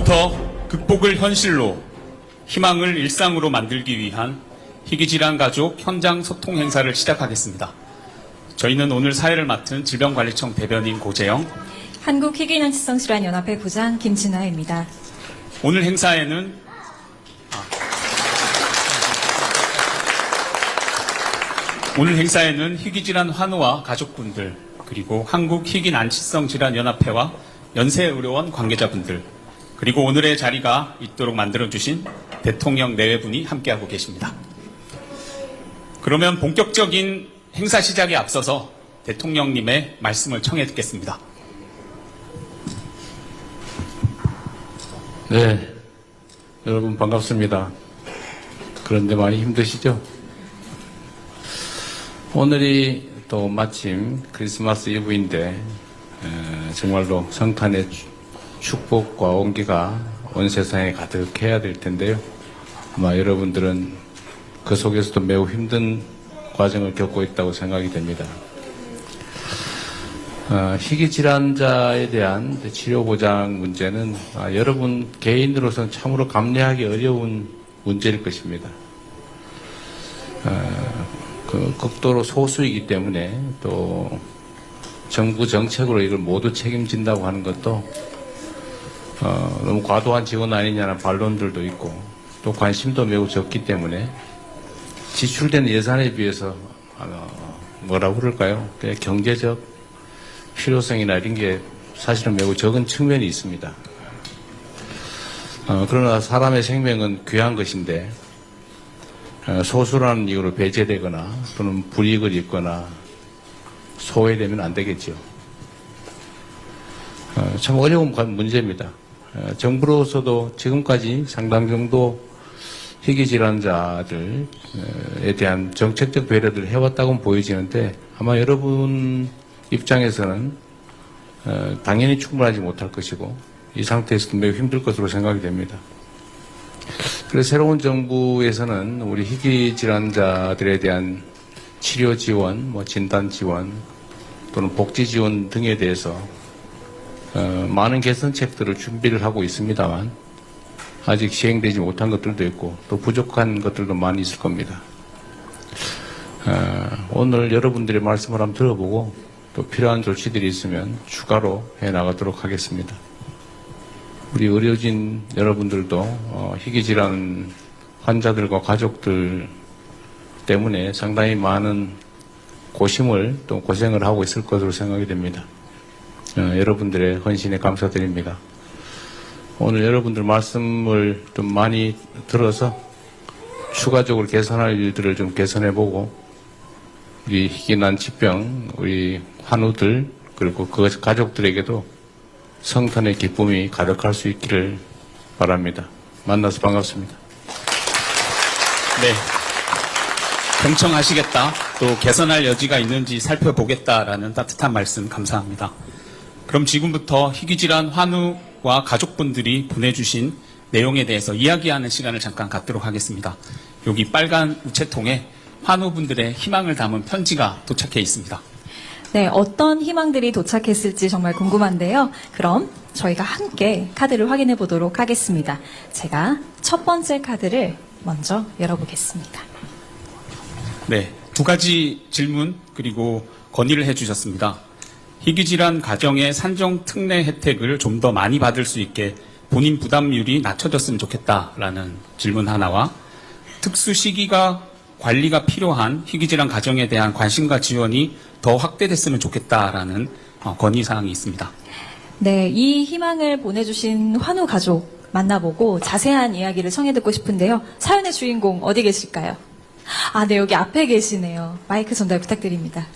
지금부터 극복을 현실로, 희망을 일상으로 만들기 위한 희귀질환 가족 현장 소통 행사를 시작하겠습니다. 저희는 오늘 사회를 맡은 질병관리청 대변인 고재영, 한국희귀난치성질환연합회 부장 김진아입니다. 오늘 행사에는 희귀질환 환우와 가족분들, 그리고 한국희귀난치성질환연합회와 연세의료원 관계자분들, 그리고 오늘의 자리가 있도록 만들어주신 대통령 내외분이 함께하고 계십니다. 그러면 본격적인 행사 시작에 앞서서 대통령님의 말씀을 청해 듣겠습니다. 네, 여러분 반갑습니다. 그런데 많이 힘드시죠? 오늘이 또 마침 크리스마스 이브인데 정말로 성탄의 축복과 온기가 온 세상에 가득해야 될 텐데요. 아마 여러분들은 그 속에서도 매우 힘든 과정을 겪고 있다고 생각이 됩니다. 희귀질환자에 대한 치료 보장 문제는 여러분 개인으로서는 참으로 감내하기 어려운 문제일 것입니다. 극도로 소수이기 때문에 또 정부 정책으로 이걸 모두 책임진다고 하는 것도 너무 과도한 지원 아니냐는 반론들도 있고, 또 관심도 매우 적기 때문에 지출된 예산에 비해서 뭐라고 그럴까요? 그냥 경제적 필요성이나 이런 게 사실은 매우 적은 측면이 있습니다. 그러나 사람의 생명은 귀한 것인데 소수라는 이유로 배제되거나 또는 불이익을 입거나 소외되면 안 되겠죠. 참 어려운 문제입니다. 정부로서도 지금까지 상당 정도 희귀질환자들에 대한 정책적 배려를 해왔다고는 보여지는데, 아마 여러분 입장에서는 당연히 충분하지 못할 것이고 이 상태에서도 매우 힘들 것으로 생각이 됩니다. 그래서 새로운 정부에서는 우리 희귀질환자들에 대한 치료 지원, 진단 지원 또는 복지 지원 등에 대해서 많은 개선책들을 준비를 하고 있습니다만 아직 시행되지 못한 것들도 있고 또 부족한 것들도 많이 있을 겁니다. 오늘 여러분들의 말씀을 한번 들어보고 또 필요한 조치들이 있으면 추가로 해나가도록 하겠습니다. 우리 의료진 여러분들도 희귀질환 환자들과 가족들 때문에 상당히 많은 고심을 또 고생을 하고 있을 것으로 생각이 됩니다. 여러분들의 헌신에 감사드립니다. 오늘 여러분들 말씀을 좀 많이 들어서 추가적으로 개선할 일들을 좀 개선해보고 우리 희귀난치병, 우리 환우들 그리고 그 가족들에게도 성탄의 기쁨이 가득할 수 있기를 바랍니다. 만나서 반갑습니다. 네, 경청하시겠다, 또 개선할 여지가 있는지 살펴보겠다라는 따뜻한 말씀 감사합니다. 그럼 지금부터 희귀질환 환우와 가족분들이 보내주신 내용에 대해서 이야기하는 시간을 잠깐 갖도록 하겠습니다. 여기 빨간 우체통에 환우분들의 희망을 담은 편지가 도착해 있습니다. 네, 어떤 희망들이 도착했을지 정말 궁금한데요. 그럼 저희가 함께 카드를 확인해 보도록 하겠습니다. 제가 첫 번째 카드를 먼저 열어보겠습니다. 네, 두 가지 질문 그리고 건의를 해주셨습니다. 희귀질환 가정의 산정 특례 혜택을 좀 더 많이 받을 수 있게 본인 부담률이 낮춰졌으면 좋겠다라는 질문 하나와, 특수 시기가 관리가 필요한 희귀질환 가정에 대한 관심과 지원이 더 확대됐으면 좋겠다라는 건의사항이 있습니다. 네, 이 희망을 보내주신 환우 가족 만나보고 자세한 이야기를 청해 듣고 싶은데요. 사연의 주인공 어디 계실까요? 네, 여기 앞에 계시네요. 마이크 전달 부탁드립니다.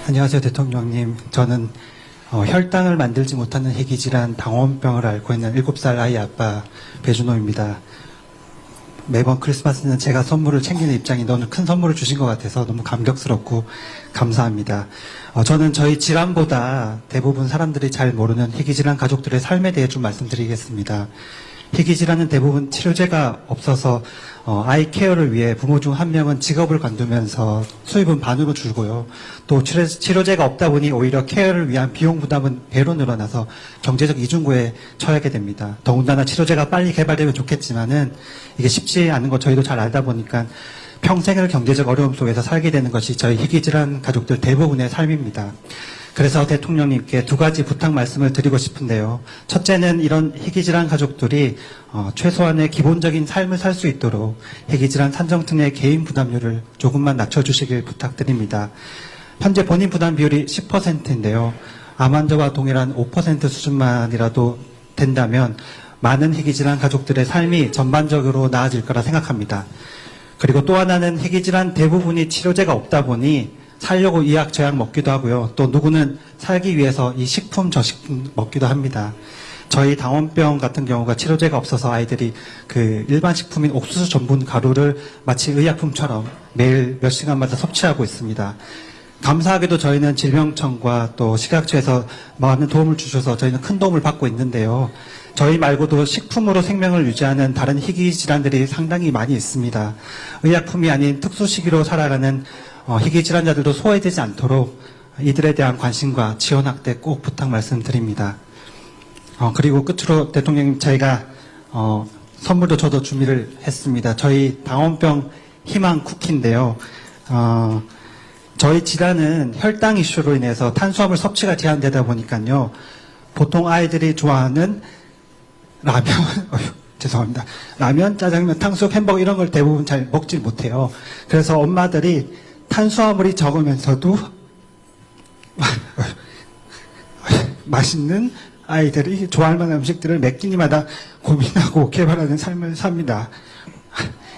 안녕하세요, 대통령님. 저는 혈당을 만들지 못하는 희귀질환 당원병을 앓고 있는 7살 아이 아빠 배준호입니다. 매번 크리스마스는 제가 선물을 챙기는 입장이 너무 큰 선물을 주신 것 같아서 너무 감격스럽고 감사합니다. 저는 저희 질환보다 대부분 사람들이 잘 모르는 희귀질환 가족들의 삶에 대해 좀 말씀드리겠습니다. 희귀 질환은 대부분 치료제가 없어서 아이 케어를 위해 부모 중 한 명은 직업을 관두면서 수입은 반으로 줄고요. 또 치료제가 없다 보니 오히려 케어를 위한 비용 부담은 배로 늘어나서 경제적 이중고에 처하게 됩니다. 더군다나 치료제가 빨리 개발되면 좋겠지만은 이게 쉽지 않은 거 저희도 잘 알다 보니까 평생을 경제적 어려움 속에서 살게 되는 것이 저희 희귀질환 가족들 대부분의 삶입니다. 그래서 대통령님께 두 가지 부탁 말씀을 드리고 싶은데요. 첫째는 이런 희귀질환 가족들이 최소한의 기본적인 삶을 살 수 있도록 희귀질환 산정특례 개인 부담률을 조금만 낮춰주시길 부탁드립니다. 현재 본인 부담 비율이 10%인데요. 암 환자와 동일한 5% 수준만이라도 된다면 많은 희귀질환 가족들의 삶이 전반적으로 나아질 거라 생각합니다. 그리고 또 하나는 희귀질환 대부분이 치료제가 없다 보니 살려고 이약 저약 먹기도 하고요. 또 누구는 살기 위해서 이 식품 저식품 먹기도 합니다. 저희 당원병 같은 경우가 치료제가 없어서 아이들이 그 일반 식품인 옥수수 전분 가루를 마치 의약품처럼 매일 몇 시간마다 섭취하고 있습니다. 감사하게도 저희는 질병청과 또 식약처에서 많은 도움을 주셔서 저희는 큰 도움을 받고 있는데요. 저희 말고도 식품으로 생명을 유지하는 다른 희귀 질환들이 상당히 많이 있습니다. 의약품이 아닌 특수시기로 살아가는 희귀 질환자들도 소외되지 않도록 이들에 대한 관심과 지원 확대 꼭 부탁 말씀드립니다. 그리고 끝으로 대통령님 저희가 선물도 저도 준비를 했습니다. 저희 당원병 희망 쿠키인데요. 저희 질환은 혈당 이슈로 인해서 탄수화물 섭취가 제한되다 보니까요. 보통 아이들이 좋아하는 라면, 죄송합니다. 라면, 짜장면, 탕수육, 햄버거 이런 걸 대부분 잘 먹질 못해요. 그래서 엄마들이 탄수화물이 적으면서도 맛있는 아이들이 좋아할 만한 음식들을 매 끼니마다 고민하고 개발하는 삶을 삽니다.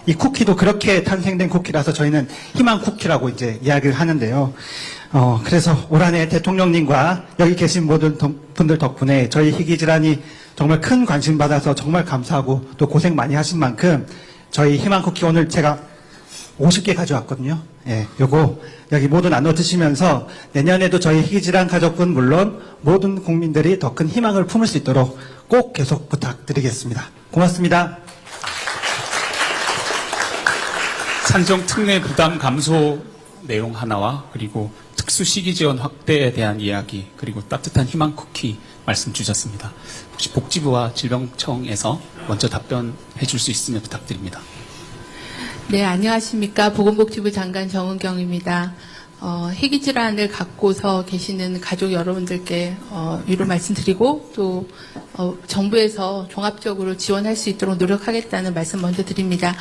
이 쿠키도 그렇게 탄생된 쿠키라서 저희는 희망 쿠키라고 이제 이야기를 하는데요. 그래서 올 한해 대통령님과 여기 계신 모든 분들 덕분에 저희 희귀 질환이 정말 큰 관심 받아서 정말 감사하고 또 고생 많이 하신 만큼 저희 희망 쿠키 오늘 제가 50개 가져왔거든요. 예, 요거 여기 모두 나눠 드시면서 내년에도 저희 희귀 질환 가족분 물론 모든 국민들이 더 큰 희망을 품을 수 있도록 꼭 계속 부탁드리겠습니다. 고맙습니다. 산정 특례 부담 감소 내용 하나와 그리고 특수 시기 지원 확대에 대한 이야기 그리고 따뜻한 희망 쿠키 말씀 주셨습니다. 혹시 복지부와 질병청에서 먼저 답변해 줄 수 있으면 부탁드립니다. 네, 안녕하십니까. 보건복지부 장관 정은경입니다. 희귀 질환을 갖고서 계시는 가족 여러분들께 위로 말씀드리고 또 정부에서 종합적으로 지원할 수 있도록 노력하겠다는 말씀 먼저 드립니다.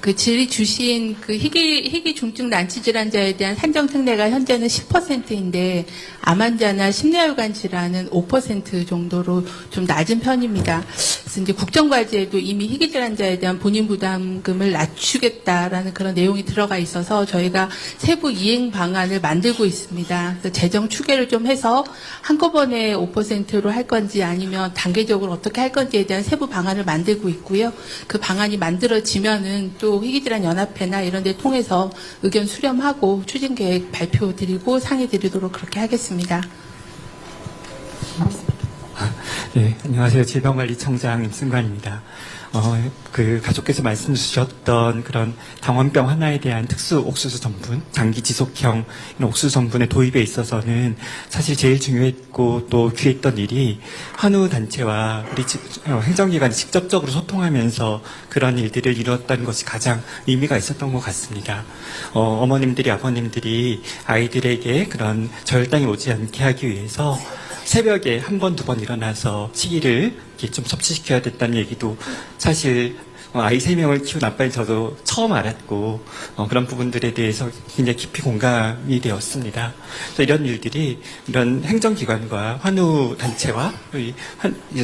그 질의 주신 그 희귀 중증 난치 질환자에 대한 산정 특례가 현재는 10%인데 암 환자나 심뇌혈관 질환은 5% 정도로 좀 낮은 편입니다. 그래서 이제 국정과제에도 이미 희귀 질환자에 대한 본인 부담금을 낮추겠다라는 그런 내용이 들어가 있어서 저희가 세부 이행 방안을 만들고 있습니다. 그래서 재정 추계를 좀 해서 한꺼번에 5%로 할 건지 아니면 단계적으로 어떻게 할 건지에 대한 세부 방안을 만들고 있고요. 그 방안이 만들어지면은 또 희귀질환 연합회나 이런 데 통해서 의견 수렴하고 추진 계획 발표 드리고 상의 드리도록 그렇게 하겠습니다. 네, 안녕하세요. 질병관리청장 임승관입니다. 그 가족께서 말씀 주셨던 그런 당원병 하나에 대한 특수 옥수수 전분, 장기 지속형 이런 옥수수 전분의 도입에 있어서는 사실 제일 중요했고 또 귀했던 일이 환우 단체와 우리 행정기관이 직접적으로 소통하면서 그런 일들을 이루었다는 것이 가장 의미가 있었던 것 같습니다. 어머님들이 아버님들이 아이들에게 그런 저혈당이 오지 않게 하기 위해서 새벽에 한 번, 두 번 일어나서 시기를 이렇게 좀 섭취시켜야 됐다는 얘기도 사실 아이 3명을 키운 아빠인 저도 처음 알았고 그런 부분들에 대해서 굉장히 깊이 공감이 되었습니다. 그래서 이런 일들이 이런 행정기관과 환우단체와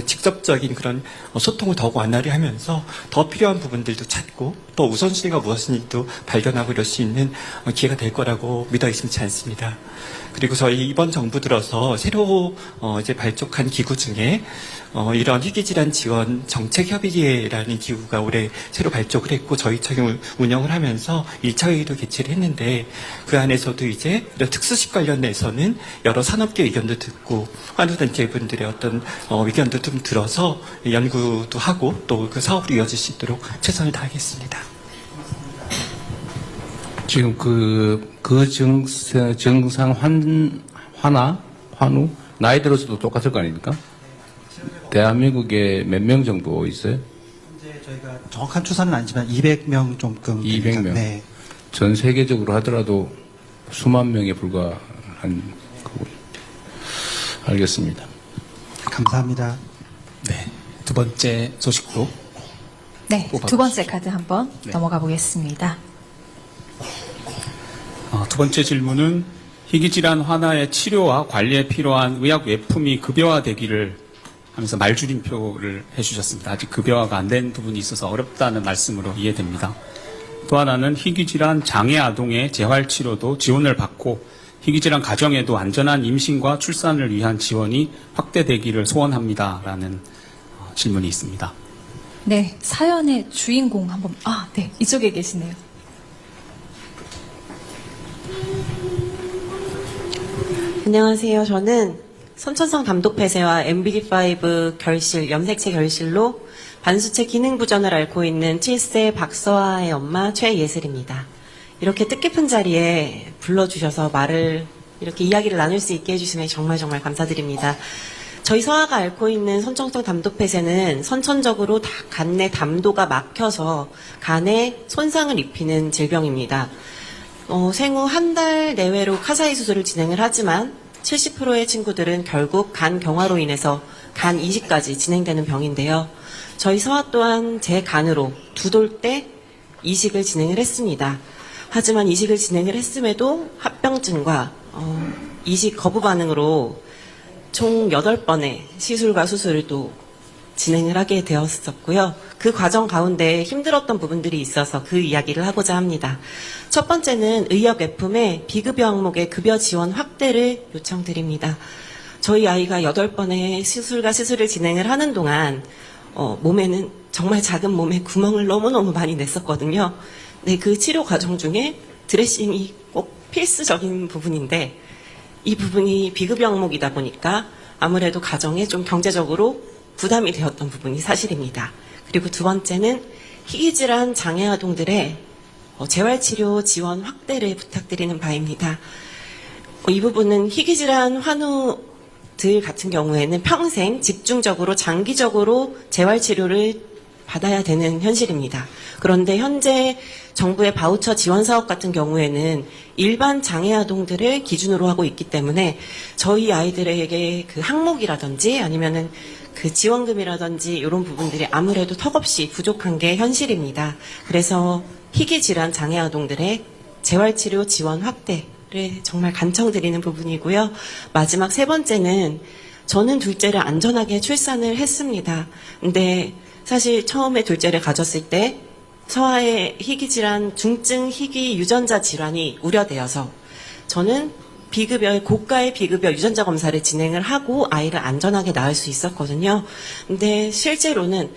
직접적인 그런 소통을 더욱 완화를 하면서 더 필요한 부분들도 찾고 또 우선순위가 무엇인지도 발견하고 이럴 수 있는 기회가 될 거라고 믿어 의심치 않습니다. 그리고 저희 이번 정부 들어서 새로 이제 발족한 기구 중에 이런 희귀질환 지원 정책협의회라는 기구가 올해 올해 새로 발족을 했고 저희 측이 운영을 하면서 1차 회의도 개최를 했는데 그 안에서도 이제 이런 특수식 관련해서는 여러 산업계 의견도 듣고 환우단체 분들의 어떤 의견도 좀 들어서 연구도 하고 또 그 사업으로 이어질 수 있도록 최선을 다하겠습니다. 지금 증상 환우 나이 들어서도 똑같을 거 아닙니까? 대한민국에 몇 명 정도 있어요? 현재 저희가 정확한 추산은 아니지만 200명 조금 200명. 네. 전 세계적으로 하더라도 수만 명에 불과한 거고. 알겠습니다. 감사합니다. 네. 두 번째 소식도 네, 뽑아주시죠. 두 번째 카드 한번 네. 넘어가 보겠습니다. 두 번째 질문은 희귀질환 환아의 치료와 관리에 필요한 의약 외품이 급여화되기를 하면서 말줄임표를 해주셨습니다. 아직 급여화가 안 된 부분이 있어서 어렵다는 말씀으로 이해됩니다. 또 하나는 희귀질환 장애 아동의 재활치료도 지원을 받고 희귀질환 가정에도 안전한 임신과 출산을 위한 지원이 확대되기를 소원합니다라는 질문이 있습니다. 네, 사연의 주인공 한번, 네, 이쪽에 계시네요. 안녕하세요. 저는 선천성 담독 폐쇄와 MBD5 결실, 염색체 결실로 반수체 기능 부전을 앓고 있는 7세 박서아의 엄마 최예슬입니다. 이렇게 뜻깊은 자리에 불러주셔서 이렇게 이야기를 나눌 수 있게 해주시면 정말 감사드립니다. 저희 서아가 앓고 있는 선천성 담독 폐쇄는 선천적으로 간 내 담도가 막혀서 간에 손상을 입히는 질병입니다. 생후 한 달 내외로 카사이 수술을 진행을 하지만 70%의 친구들은 결국 간 경화로 인해서 간 이식까지 진행되는 병인데요. 저희 서아 또한 제 간으로 두 돌 때 이식을 진행을 했습니다. 하지만 이식을 진행을 했음에도 합병증과 이식 거부 반응으로 총 8번의 시술과 수술을 또 진행을 하게 되었었고요. 그 과정 가운데 힘들었던 부분들이 있어서 그 이야기를 하고자 합니다. 첫 번째는 의약 외품의 비급여 항목의 급여 지원 확대를 요청드립니다. 저희 아이가 8번의 시술과 수술을 진행을 하는 동안 몸에는 정말 작은 몸에 구멍을 너무너무 많이 냈었거든요. 네, 그 치료 과정 중에 드레싱이 꼭 필수적인 부분인데 이 부분이 비급여 항목이다 보니까 아무래도 가정에 좀 경제적으로 부담이 되었던 부분이 사실입니다. 그리고 두 번째는 희귀질환 장애 아동들의 재활치료 지원 확대를 부탁드리는 바입니다. 이 부분은 희귀질환 환우들 같은 경우에는 평생 집중적으로 장기적으로 재활치료를 받아야 되는 현실입니다. 그런데 현재 정부의 바우처 지원 사업 같은 경우에는 일반 장애 아동들을 기준으로 하고 있기 때문에 저희 아이들에게 그 항목이라든지 아니면은 그 지원금이라든지 이런 부분들이 아무래도 턱없이 부족한 게 현실입니다. 그래서 희귀질환 장애 아동들의 재활치료 지원 확대를 정말 간청드리는 부분이고요. 마지막 세 번째는 저는 둘째를 안전하게 출산을 했습니다. 근데 사실 처음에 둘째를 가졌을 때 서아의 희귀질환 중증 희귀 유전자 질환이 우려되어서 저는 고가의 비급여 유전자 검사를 진행을 하고 아이를 안전하게 낳을 수 있었거든요. 근데 실제로는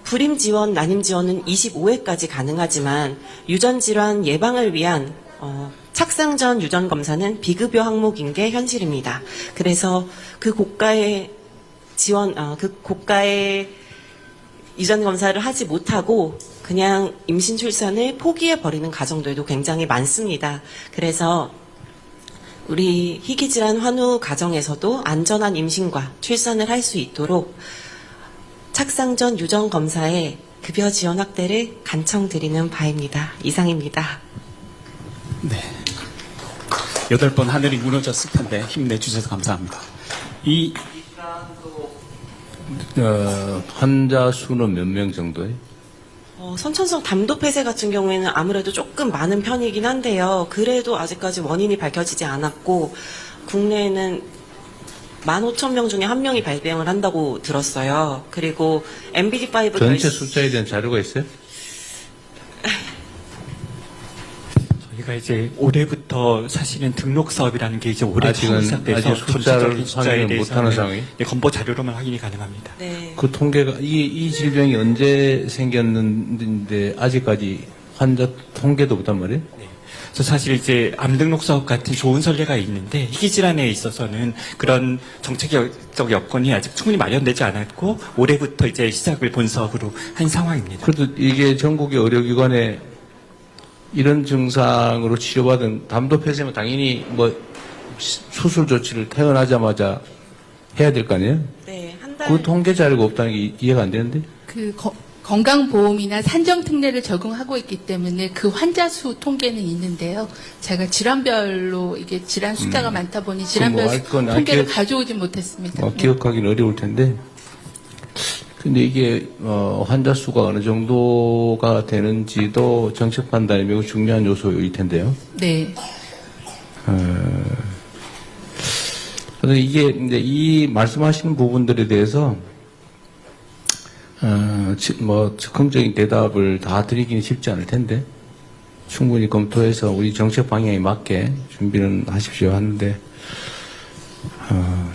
불임 지원, 난임 지원은 25회까지 가능하지만 유전 질환 예방을 위한 착상 전 유전 검사는 비급여 항목인 게 현실입니다. 그래서 그 고가의 유전 검사를 하지 못하고 그냥 임신 출산을 포기해 버리는 가정들도 굉장히 많습니다. 그래서 우리 희귀질환 환우 가정에서도 안전한 임신과 출산을 할 수 있도록 착상 전 유전 검사의 급여 지원 확대를 간청드리는 바입니다. 이상입니다. 네. 8번 하늘이 무너졌을 텐데 힘내주셔서 감사합니다. 환자 수는 몇 명 정도예요? 선천성 담도 폐쇄 같은 경우에는 아무래도 조금 많은 편이긴 한데요. 그래도 아직까지 원인이 밝혀지지 않았고 국내에는 15,000명 중에 1명이 발병을 한다고 들었어요. 그리고 MBD5 전체 숫자에 대한 자료가 있어요? 저희가 저희가 이제 올해부터 사실은 등록 사업이라는 게 이제 올해 처음 아직은 시작돼서 아직 숫자를 전체적인 숫자에 확인을 못하는 대해서는 상황이. 네, 건보 자료로만 확인이 가능합니다. 네. 그 통계가 이 질병이 언제 생겼는데 아직까지 환자 통계도 없단 말이에요? 그래서 사실 이제 암 등록 사업 같은 좋은 선례가 있는데 희귀 질환에 있어서는 그런 정책적 여건이 아직 충분히 마련되지 않았고 올해부터 이제 시작을 본석으로 한 상황입니다. 그래도 이게 전국의 의료기관에 이런 증상으로 치료받은 담도 폐쇄면 당연히 뭐 수술 조치를 태어나자마자 해야 될 거 아니에요? 네, 한 달. 그 통계 자료가 없다는 게 이해가 안 되는데? 건강보험이나 산정특례를 적용하고 있기 때문에 그 환자 수 통계는 있는데요. 제가 질환별로 이게 질환 숫자가 많다 보니 질환별 뭐 알 건 통계를 기억- 가져오지 못했습니다. 네. 기억하기는 어려울 텐데. 근데 이게 환자 수가 어느 정도가 되는지도 정책 판단이 매우 중요한 요소일 텐데요. 네. 그래서 이게 이제 이 말씀하시는 부분들에 대해서 뭐 즉흥적인 대답을 다 드리기는 쉽지 않을 텐데 충분히 검토해서 우리 정책 방향에 맞게 준비는 하십시오 하는데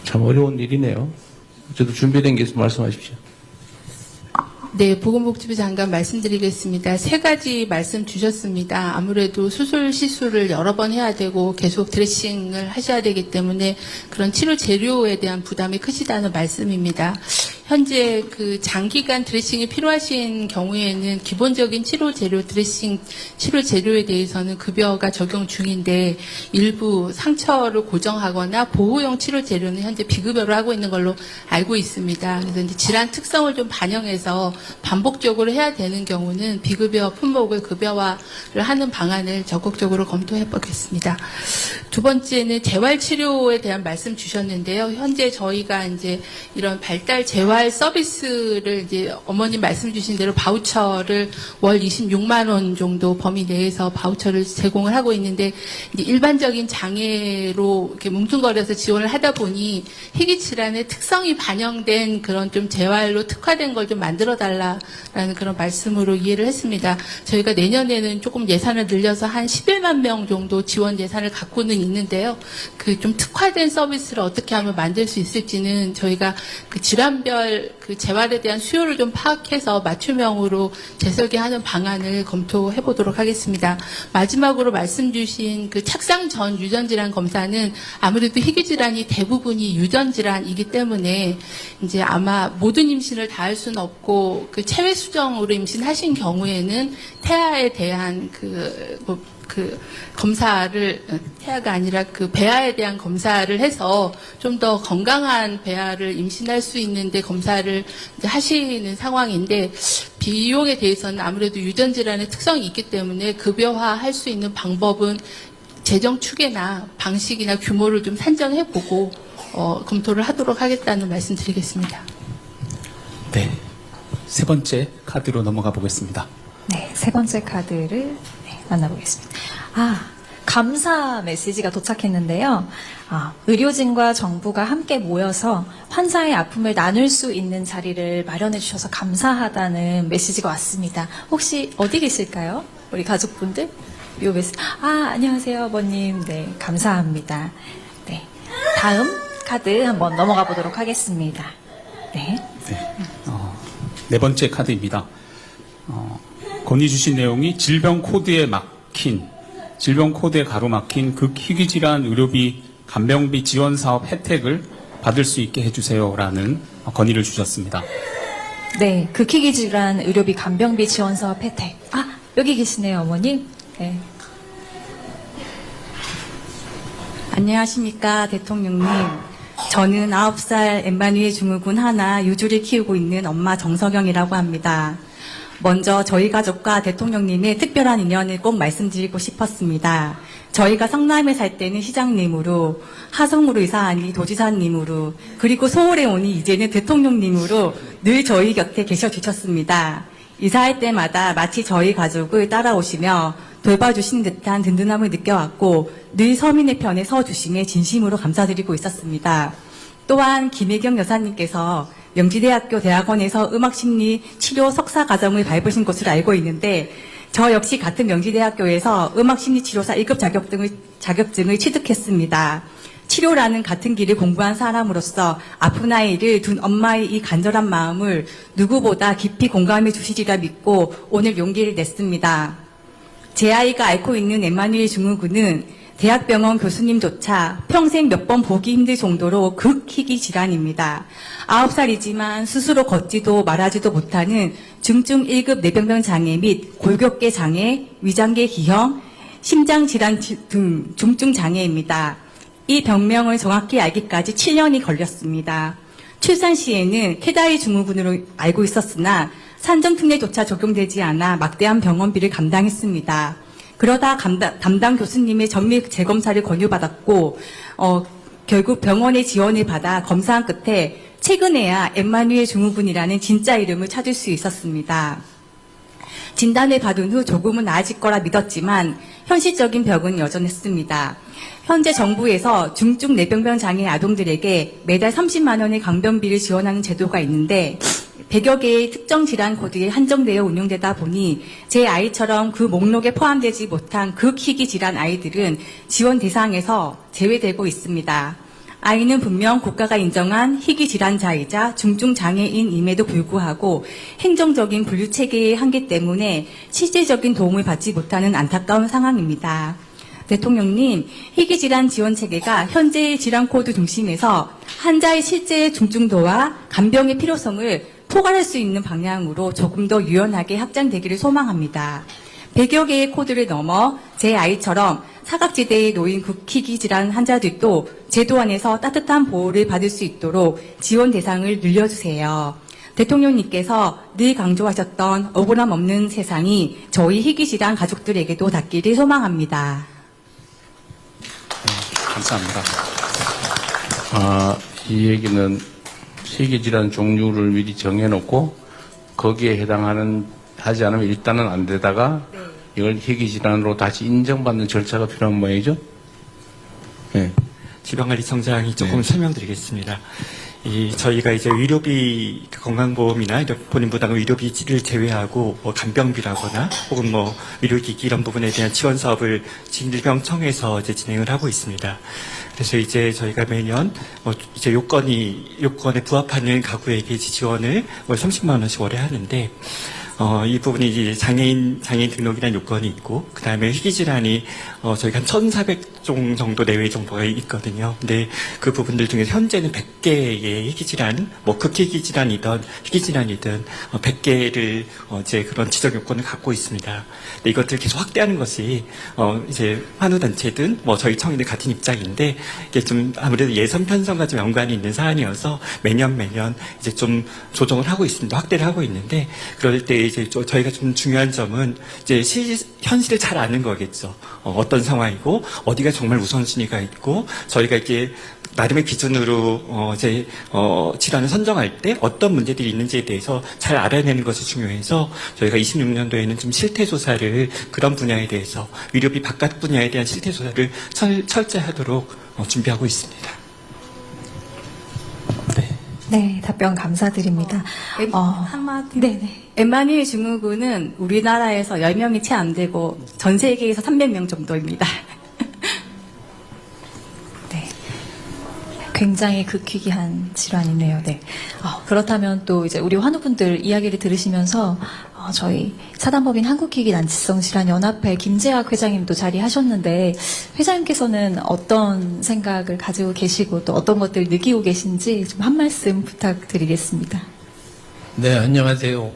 참 어려운 일이네요. 저도 준비된 게 있으면 말씀하십시오. 네, 보건복지부 장관 말씀드리겠습니다. 세 가지 말씀 주셨습니다. 아무래도 수술 시술을 여러 번 해야 되고 계속 드레싱을 하셔야 되기 때문에 그런 치료 재료에 대한 부담이 크시다는 말씀입니다. 현재 그 장기간 드레싱이 필요하신 경우에는 기본적인 치료 재료, 드레싱 치료 재료에 대해서는 급여가 적용 중인데 일부 상처를 고정하거나 보호용 치료 재료는 현재 비급여로 하고 있는 걸로 알고 있습니다. 그래서 이제 질환 특성을 좀 반영해서 반복적으로 해야 되는 경우는 비급여 품목을 급여화를 하는 방안을 적극적으로 검토해 보겠습니다. 두 번째는 재활 치료에 대한 말씀 주셨는데요. 현재 저희가 이제 이런 발달 재활 서비스를 이제 어머님 말씀 주신 대로 바우처를 월 26만 원 정도 범위 내에서 바우처를 제공을 하고 있는데 이제 일반적인 장애로 이렇게 뭉뚱거려서 지원을 하다 보니 희귀 질환의 특성이 반영된 그런 좀 재활로 특화된 걸 좀 만들어 달라라는 그런 말씀으로 이해를 했습니다. 저희가 내년에는 조금 예산을 늘려서 한 11만 명 정도 지원 예산을 갖고는 있는데요. 그 좀 특화된 서비스를 어떻게 하면 만들 수 있을지는 저희가 그 질환별 그 재활에 대한 수요를 좀 파악해서 맞춤형으로 재설계하는 방안을 검토해 보도록 하겠습니다. 마지막으로 말씀 주신 그 착상 전 유전 질환 검사는 아무래도 희귀 질환이 대부분이 유전 질환이기 때문에 이제 아마 모든 임신을 다 할 수는 없고 그 체외 수정으로 임신하신 경우에는 태아에 대한 그 검사를 태아가 아니라 그 배아에 대한 검사를 해서 좀 더 건강한 배아를 임신할 수 있는데 검사를 이제 하시는 상황인데 비용에 대해서는 아무래도 유전 질환의 특성이 있기 때문에 급여화할 수 있는 방법은 재정 추계나 방식이나 규모를 좀 산정해 보고 검토를 하도록 하겠다는 말씀드리겠습니다. 네. 세 번째 카드로 넘어가 보겠습니다. 네, 세 번째 카드를 만나보겠습니다. 감사 메시지가 도착했는데요. 의료진과 정부가 함께 모여서 환자의 아픔을 나눌 수 있는 자리를 마련해 주셔서 감사하다는 메시지가 왔습니다. 혹시 어디 계실까요? 우리 가족분들? 요 메시지. 안녕하세요, 어머님. 네, 감사합니다. 네. 다음 카드 한번 넘어가 보도록 하겠습니다. 네. 네 번째 카드입니다. 건의 주신 내용이 질병 코드에 가로막힌 극희귀질환 의료비 간병비 지원 사업 혜택을 받을 수 있게 해주세요라는 건의를 주셨습니다. 네, 극희귀 질환 의료비 간병비 지원 사업 혜택. 여기 계시네요, 어머님. 네. 안녕하십니까, 대통령님. 저는 9살 엠마누엘 증후군 하나 유주를 키우고 있는 엄마 정석영이라고 합니다. 먼저 저희 가족과 대통령님의 특별한 인연을 꼭 말씀드리고 싶었습니다. 저희가 성남에 살 때는 시장님으로, 하성으로 이사하니 도지사님으로, 그리고 서울에 오니 이제는 대통령님으로 늘 저희 곁에 계셔 주셨습니다. 이사할 때마다 마치 저희 가족을 따라오시며 돌봐주신 듯한 든든함을 느껴왔고 늘 서민의 편에 서주심에 진심으로 감사드리고 있었습니다. 또한 김혜경 여사님께서 명지대학교 대학원에서 음악심리 치료 석사 과정을 밟으신 것으로 알고 있는데 저 역시 같은 명지대학교에서 음악심리치료사 1급 자격증을 취득했습니다. 치료라는 같은 길을 공부한 사람으로서 아픈 아이를 둔 엄마의 이 간절한 마음을 누구보다 깊이 공감해 주시리라 믿고 오늘 용기를 냈습니다. 제 아이가 앓고 있는 엠마누엘 증후군은 대학병원 교수님조차 평생 몇 번 보기 힘들 정도로 극희귀 질환입니다. 9살이지만 스스로 걷지도 말하지도 못하는 중증 1급 뇌병변 장애 및 골격계 장애, 위장계 기형, 심장질환 등 중증 장애입니다. 이 병명을 정확히 알기까지 7년이 걸렸습니다. 출산 시에는 캐다이 증후군으로 알고 있었으나 산정특례조차 적용되지 않아 막대한 병원비를 감당했습니다. 그러다 담당 교수님의 정밀 재검사를 권유받았고 결국 병원의 지원을 받아 검사한 끝에 최근에야 엠마누엘 증후군이라는 진짜 이름을 찾을 수 있었습니다. 진단을 받은 후 조금은 나아질 거라 믿었지만 현실적인 벽은 여전했습니다. 현재 정부에서 중증 뇌병변 장애 아동들에게 매달 30만 원의 강변비를 지원하는 제도가 있는데 100여 개의 특정 질환 코드에 한정되어 운영되다 보니 제 아이처럼 그 목록에 포함되지 못한 극희귀 질환 아이들은 지원 대상에서 제외되고 있습니다. 아이는 분명 국가가 인정한 희귀 질환자이자 중증 장애인임에도 불구하고 행정적인 분류 체계의 한계 때문에 실질적인 도움을 받지 못하는 안타까운 상황입니다. 대통령님, 희귀질환 지원 체계가 현재의 질환 코드 중심에서 환자의 실제 중증도와 간병의 필요성을 포괄할 수 있는 방향으로 조금 더 유연하게 확장되기를 소망합니다. 100여 개의 코드를 넘어 제 아이처럼 사각지대에 놓인 극희귀 질환 환자들도 제도 안에서 따뜻한 보호를 받을 수 있도록 지원 대상을 늘려주세요. 대통령님께서 늘 강조하셨던 억울함 없는 세상이 저희 희귀질환 가족들에게도 닿기를 소망합니다. 감사합니다. 이 얘기는 희귀질환 종류를 미리 정해놓고 거기에 하지 않으면 일단은 안 되다가 이걸 희귀질환으로 다시 인정받는 절차가 필요한 모양이죠? 네. 질병관리청장이 조금 설명드리겠습니다. 저희가 이제 의료비 건강보험이나 본인 부담 의료비를 제외하고 간병비라거나 혹은 의료기기 이런 부분에 대한 지원 사업을 질병청에서 이제 진행을 하고 있습니다. 그래서 이제 저희가 매년 이제 요건에 부합하는 가구에게 지원을 월 30만 원씩 월에 하는데 이 부분이 이제 장애인 등록이라는 요건이 있고, 그 다음에 희귀질환이, 저희가 한 1,400종 정도 내외 정보가 있거든요. 근데 그 부분들 중에서 현재는 100개의 희귀질환, 극희귀질환이든 희귀질환이든 100개를, 이제 그런 지적 요건을 갖고 있습니다. 근데 이것들을 계속 확대하는 것이, 이제 환우단체든 저희 청인들 같은 입장인데, 이게 좀 아무래도 예산 편성과 좀 연관이 있는 사안이어서 매년 이제 좀 조정을 하고 있습니다. 확대를 하고 있는데, 그럴 때 이제 저희가 좀 중요한 점은 이제 현실을 잘 아는 거겠죠. 어떤 상황이고 어디가 정말 우선순위가 있고 저희가 이렇게 나름의 기준으로 질환을 선정할 때 어떤 문제들이 있는지에 대해서 잘 알아내는 것이 중요해서 저희가 26년도에는 좀 실태조사를 그런 분야에 대해서 의료비 바깥 분야에 대한 실태조사를 철저하도록 준비하고 있습니다. 네, 답변 감사드립니다. 한마디. 네네. 엠마누엘 증후군은 우리나라에서 10명이 채 안 되고 전 세계에서 300명 정도입니다. 네. 굉장히 극희귀한 질환이네요. 네. 그렇다면 또 이제 우리 환우분들 이야기를 들으시면서 저희 사단법인 한국희귀난치성질환연합회 김재학 회장님도 자리하셨는데 회장님께서는 어떤 생각을 가지고 계시고 또 어떤 것들을 느끼고 계신지 좀 한 말씀 부탁드리겠습니다. 네, 안녕하세요.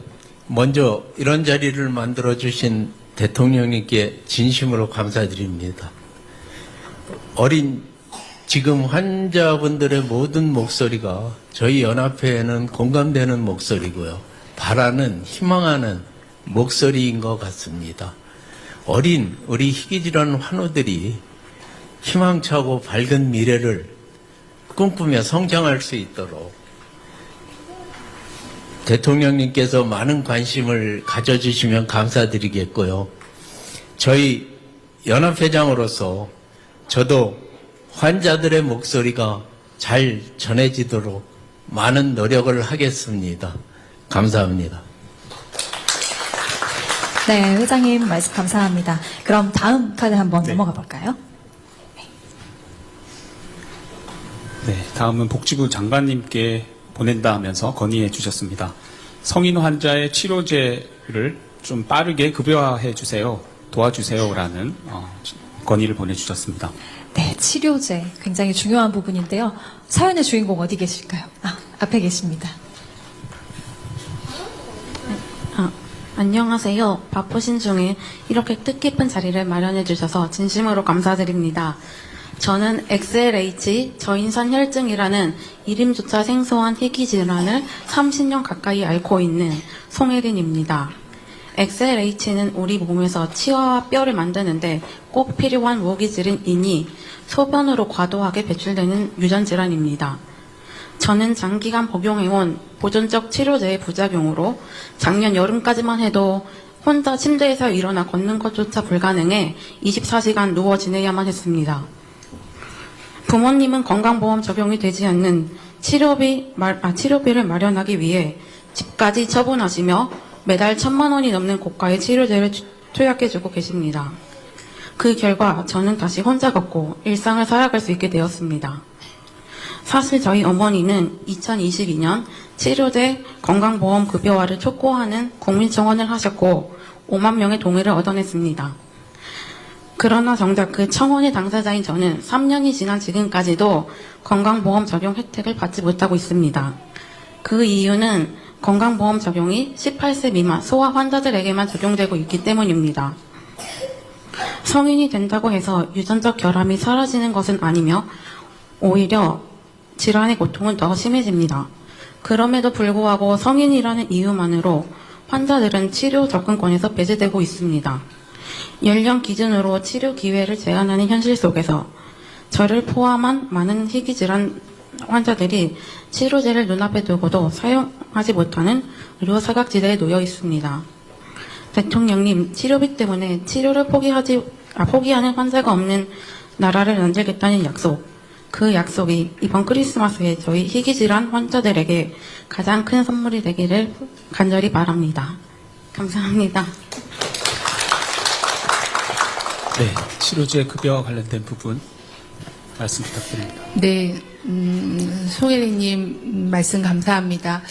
먼저 이런 자리를 만들어주신 대통령님께 진심으로 감사드립니다. 지금 환자분들의 모든 목소리가 저희 연합회에는 공감되는 목소리고요. 바라는, 희망하는 목소리인 것 같습니다. 우리 희귀질환 환우들이 희망차고 밝은 미래를 꿈꾸며 성장할 수 있도록 대통령님께서 많은 관심을 가져주시면 감사드리겠고요. 저희 연합회장으로서 저도 환자들의 목소리가 잘 전해지도록 많은 노력을 하겠습니다. 감사합니다. 네, 회장님 말씀 감사합니다. 그럼 다음 카드 한번 네. 넘어가 볼까요? 네, 다음은 복지부 장관님께 보낸다 하면서 건의해 주셨습니다. 성인 환자의 치료제를 좀 빠르게 급여화해 주세요. 도와주세요라는 건의를 보내주셨습니다. 네, 치료제 굉장히 중요한 부분인데요. 사연의 주인공 어디 계실까요? 앞에 계십니다. 안녕하세요. 바쁘신 중에 이렇게 뜻깊은 자리를 마련해 주셔서 진심으로 감사드립니다. 저는 XLH 저인산 혈증이라는 이름조차 생소한 희귀 질환을 30년 가까이 앓고 있는 송혜린입니다. XLH는 우리 몸에서 치아와 뼈를 만드는데 꼭 필요한 무기질인 인이 소변으로 과도하게 배출되는 유전 질환입니다. 저는 장기간 복용해온 보존적 치료제의 부작용으로 작년 여름까지만 해도 혼자 침대에서 일어나 걷는 것조차 불가능해 24시간 누워 지내야만 했습니다. 부모님은 건강보험 적용이 되지 않는 치료비를 마련하기 위해 집까지 처분하시며 매달 1,000만 원이 넘는 고가의 치료제를 투약해주고 계십니다. 그 결과 저는 다시 혼자 걷고 일상을 살아갈 수 있게 되었습니다. 사실 저희 어머니는 2022년 치료제 건강보험 급여화를 촉구하는 국민청원을 하셨고 5만 명의 동의를 얻어냈습니다. 그러나 정작 그 청원의 당사자인 저는 3년이 지난 지금까지도 건강보험 적용 혜택을 받지 못하고 있습니다. 그 이유는 건강보험 적용이 18세 미만 소아 환자들에게만 적용되고 있기 때문입니다. 성인이 된다고 해서 유전적 결함이 사라지는 것은 아니며 오히려 질환의 고통은 더 심해집니다. 그럼에도 불구하고 성인이라는 이유만으로 환자들은 치료 접근권에서 배제되고 있습니다. 연령 기준으로 치료 기회를 제한하는 현실 속에서 저를 포함한 많은 희귀질환 환자들이 치료제를 눈앞에 두고도 사용하지 못하는 의료 사각지대에 놓여 있습니다. 대통령님, 치료비 때문에 치료를 포기하는 환자가 없는 나라를 만들겠다는 약속, 그 약속이 이번 크리스마스에 저희 희귀질환 환자들에게 가장 큰 선물이 되기를 간절히 바랍니다. 감사합니다. 네, 치료제 급여와 관련된 부분 말씀 부탁드립니다. 네, 송혜리님 말씀 감사합니다.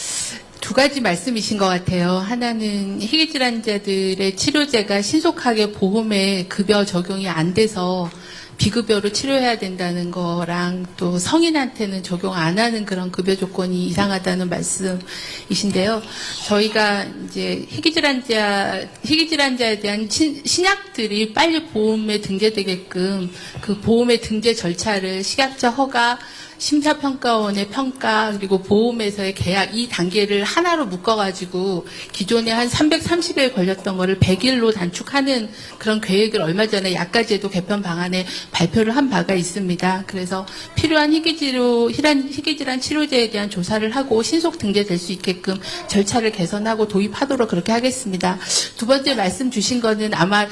두 가지 말씀이신 것 같아요. 하나는 희귀질환자들의 치료제가 신속하게 보험에 급여 적용이 안 돼서 비급여로 치료해야 된다는 거랑 또 성인한테는 적용 안 하는 그런 급여 조건이 이상하다는 말씀이신데요. 저희가 이제 희귀질환자에 대한 신약들이 빨리 보험에 등재되게끔 그 보험의 등재 절차를 식약처 허가, 심사평가원의 평가, 그리고 보험에서의 계약 이 단계를 하나로 묶어가지고 기존에 한 330일 걸렸던 거를 100일로 단축하는 그런 계획을 얼마 전에 약가제도 개편 방안에 발표를 한 바가 있습니다. 그래서 필요한 희귀질환 치료제에 대한 조사를 하고 신속 등재될 수 있게끔 절차를 개선하고 도입하도록 그렇게 하겠습니다. 두 번째 말씀 주신 거는 아마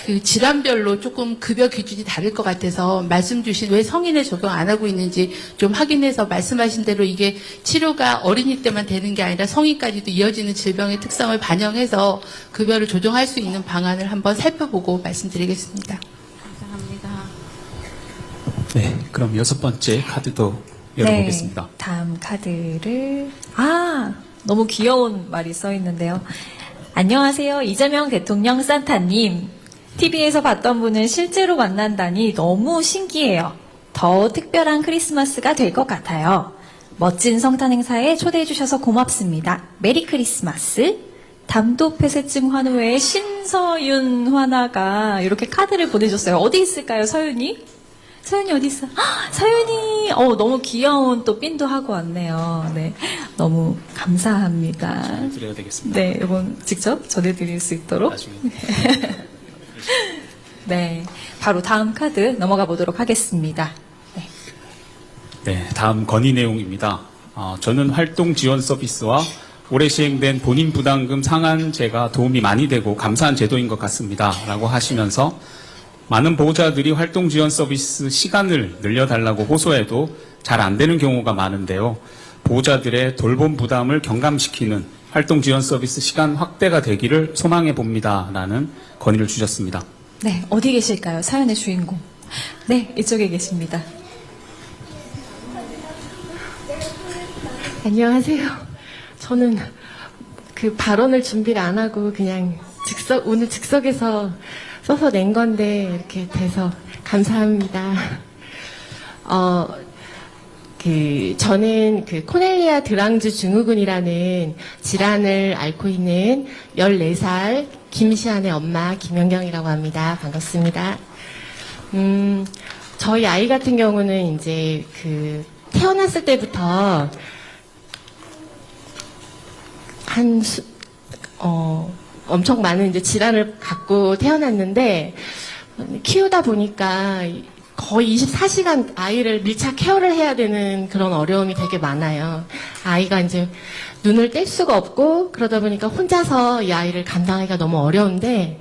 그 질환별로 조금 급여 기준이 다를 것 같아서 말씀 주신 왜 성인에 적용 안 하고 있는지 좀 확인해서 말씀하신 대로 이게 치료가 어린이 때만 되는 게 아니라 성인까지도 이어지는 질병의 특성을 반영해서 급여를 조정할 수 있는 방안을 한번 살펴보고 말씀드리겠습니다. 감사합니다. 네, 그럼 6번째 카드도 열어보겠습니다. 네, 다음 카드를 너무 귀여운 말이 써 있는데요. 안녕하세요. 이재명 대통령 산타님. TV에서 봤던 분을 실제로 만난다니 너무 신기해요. 더 특별한 크리스마스가 될 것 같아요. 멋진 성탄 행사에 초대해 주셔서 고맙습니다. 메리 크리스마스. 담도폐쇄증 환우의 신서윤 환아가 이렇게 카드를 보내줬어요. 어디 있을까요, 서윤이? 서윤이 어디 있어? 서윤이 너무 귀여운 또 핀도 하고 왔네요. 네, 너무 감사합니다. 드려야 되겠습니다. 네, 이건 직접 전해드릴 수 있도록. 나중에. 네, 바로 다음 카드 넘어가 보도록 하겠습니다. 네, 다음 건의 내용입니다. 저는 활동 지원 서비스와 올해 시행된 본인 부담금 상한제가 도움이 많이 되고 감사한 제도인 것 같습니다. 라고 하시면서 많은 보호자들이 활동 지원 서비스 시간을 늘려달라고 호소해도 잘 안 되는 경우가 많은데요. 보호자들의 돌봄 부담을 경감시키는 활동 지원 서비스 시간 확대가 되기를 소망해 봅니다라는 건의를 주셨습니다. 네, 어디 계실까요? 사연의 주인공. 네, 이쪽에 계십니다. 안녕하세요. 저는 그 발언을 준비를 안 하고 그냥 오늘 즉석에서 써서 낸 건데 이렇게 돼서 감사합니다. 저는 그 코넬리아 드랑즈 증후군이라는 질환을 앓고 있는 14살 김시안의 엄마 김연경이라고 합니다. 반갑습니다. 저희 아이 같은 경우는 이제 그 태어났을 때부터 엄청 많은 이제 질환을 갖고 태어났는데 키우다 보니까 거의 24시간 아이를 밀착 케어를 해야 되는 그런 어려움이 되게 많아요. 아이가 이제 눈을 뗄 수가 없고 그러다 보니까 혼자서 이 아이를 감당하기가 너무 어려운데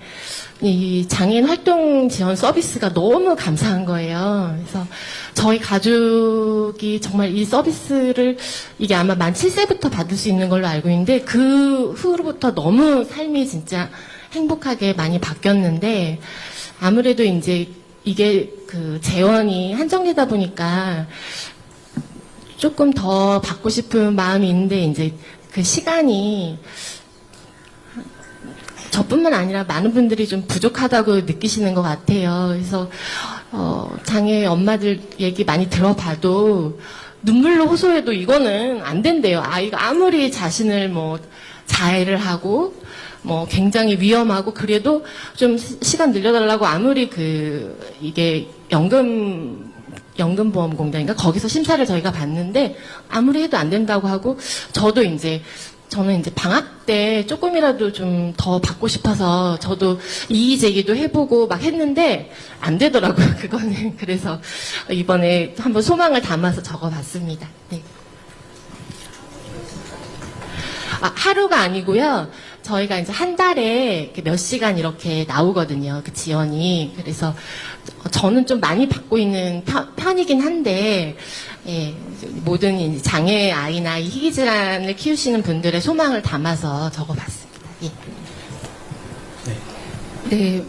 이 장애인 활동 지원 서비스가 너무 감사한 거예요. 그래서 저희 가족이 정말 이 서비스를 이게 아마 만 7세부터 받을 수 있는 걸로 알고 있는데 그 후로부터 너무 삶이 진짜 행복하게 많이 바뀌었는데 아무래도 이제 이게 그 재원이 한정되다 보니까 조금 더 받고 싶은 마음이 있는데 이제 그 시간이 저뿐만 아니라 많은 분들이 좀 부족하다고 느끼시는 것 같아요. 그래서 장애 엄마들 얘기 많이 들어봐도 눈물로 호소해도 이거는 안 된대요. 아이가 아무리 자신을 뭐 자해를 하고 뭐 굉장히 위험하고 그래도 좀 시간 늘려달라고 아무리 이게 연금보험공단인가 거기서 심사를 저희가 봤는데 아무리 해도 안 된다고 하고 저는 이제 방학 때 조금이라도 좀 더 받고 싶어서 저도 이의 제기도 해보고 막 했는데 안 되더라고요, 그거는. 그래서 이번에 한번 소망을 담아서 적어봤습니다. 네. 하루가 아니고요. 저희가 이제 한 달에 몇 시간 이렇게 나오거든요, 그 지원이. 그래서 저는 좀 많이 받고 있는 편이긴 한데, 예, 모든 이제 장애 아이나 이 희귀 질환을 키우시는 분들의 소망을 담아서 적어봤습니다. 예. 네.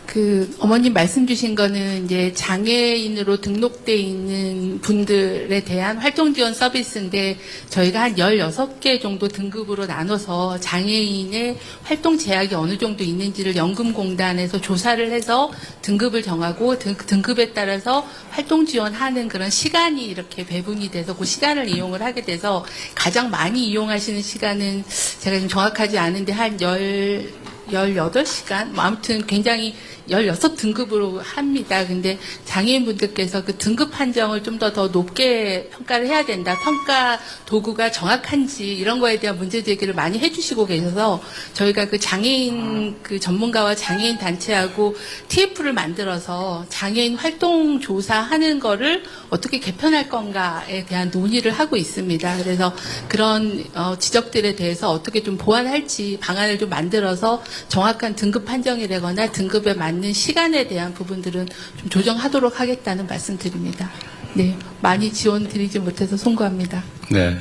그 어머님 말씀 주신 거는 이제 장애인으로 등록돼 있는 분들에 대한 활동 지원 서비스인데 저희가 한 16개 정도 등급으로 나눠서 장애인의 활동 제약이 어느 정도 있는지를 연금공단에서 조사를 해서 등급을 정하고 등급에 따라서 활동 지원하는 그런 시간이 이렇게 배분이 돼서 그 시간을 이용을 하게 돼서 가장 많이 이용하시는 시간은 제가 지금 정확하지 않은데 한 18시간? 뭐 아무튼 굉장히 16등급으로 합니다. 근데 장애인분들께서 그 등급 판정을 좀 더 높게 평가를 해야 된다. 평가 도구가 정확한지 이런 거에 대한 문제 제기를 많이 해주시고 계셔서 저희가 그 장애인 그 전문가와 장애인 단체하고 TF를 만들어서 장애인 활동 조사하는 거를 어떻게 개편할 건가에 대한 논의를 하고 있습니다. 그래서 그런 지적들에 대해서 어떻게 좀 보완할지 방안을 좀 만들어서 정확한 등급 판정이 되거나 등급에 맞는 시간에 대한 부분들은 좀 조정하도록 하겠다는 말씀드립니다. 네, 많이 지원 드리지 못해서 송구합니다. 네.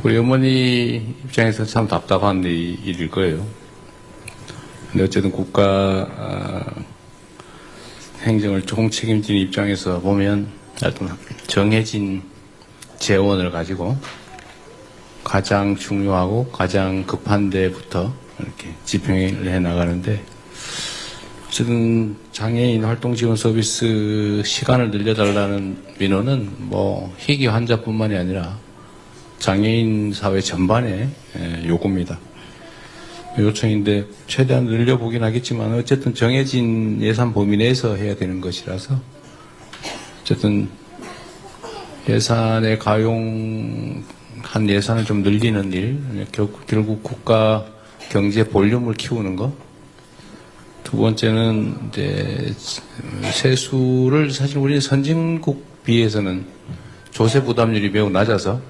우리 어머니 입장에서 참 답답한 일일 거예요. 근데 어쨌든 국가 행정을 조금 책임지는 입장에서 보면 어떤 정해진 재원을 가지고 가장 중요하고 가장 급한 데부터 이렇게 집행을 해 나가는데 어쨌든 장애인 활동 지원 서비스 시간을 늘려달라는 민원은 뭐 희귀 환자뿐만이 아니라 장애인 사회 전반의 요구입니다. 요청인데 최대한 늘려보긴 하겠지만 어쨌든 정해진 예산 범위 내에서 해야 되는 것이라서 어쨌든 예산에 가용한 예산을 좀 늘리는 일, 결국 국가 경제 볼륨을 키우는 것. 두 번째는 이제 세수를 사실 우리 선진국 비해서는 조세 부담률이 매우 낮아서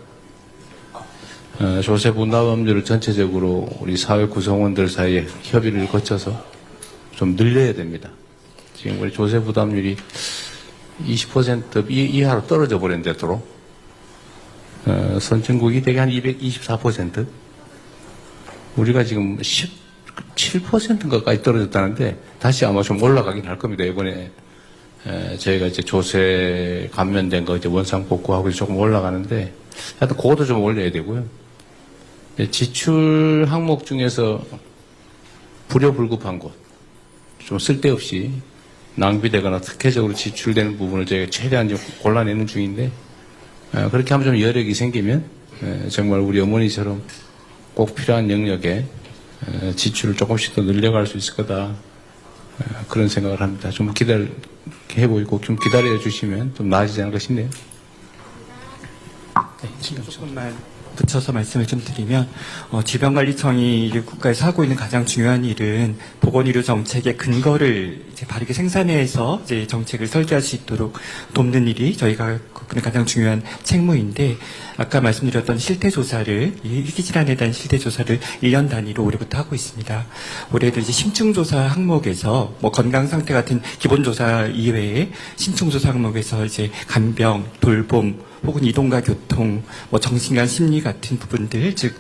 조세 부담률을 전체적으로 우리 사회 구성원들 사이에 협의를 거쳐서 좀 늘려야 됩니다. 지금 우리 조세 부담률이 20% 이하로 떨어져 버렸는데도 선진국이 대개 한 224%. 우리가 지금 17%가까지 떨어졌다는데 다시 아마 좀 올라가긴 할 겁니다. 이번에 저희가 이제 조세 감면된 거 이제 원상 복구하고 조금 올라가는데 하여튼 그것도 좀 올려야 되고요. 지출 항목 중에서 불효불급한 곳, 좀 쓸데없이 낭비되거나 특혜적으로 지출되는 부분을 저희가 최대한 좀 골라내는 중인데 그렇게 하면 좀 여력이 생기면 정말 우리 어머니처럼 꼭 필요한 영역에 지출을 조금씩 더 늘려갈 수 있을 거다. 그런 생각을 합니다. 좀 해보이고 좀 기다려 주시면 좀 나아지지 않을까 싶네요. 조금만 붙여서 말씀을 좀 드리면 질병관리청이 국가에서 하고 있는 가장 중요한 일은 보건의료 정책의 근거를 이제 바르게 생산해서 이제 정책을 설계할 수 있도록 돕는 일이 저희가 겪는 가장 중요한 책무인데 아까 말씀드렸던 실태조사를 이 희귀질환에 대한 실태조사를 1년 단위로 올해부터 하고 있습니다. 올해도 이제 심층조사 항목에서 뭐 건강 상태 같은 기본조사 이외에 심층조사 항목에서 이제 간병, 돌봄 혹은 이동과 교통, 뭐 정신과 심리 같은 부분들, 즉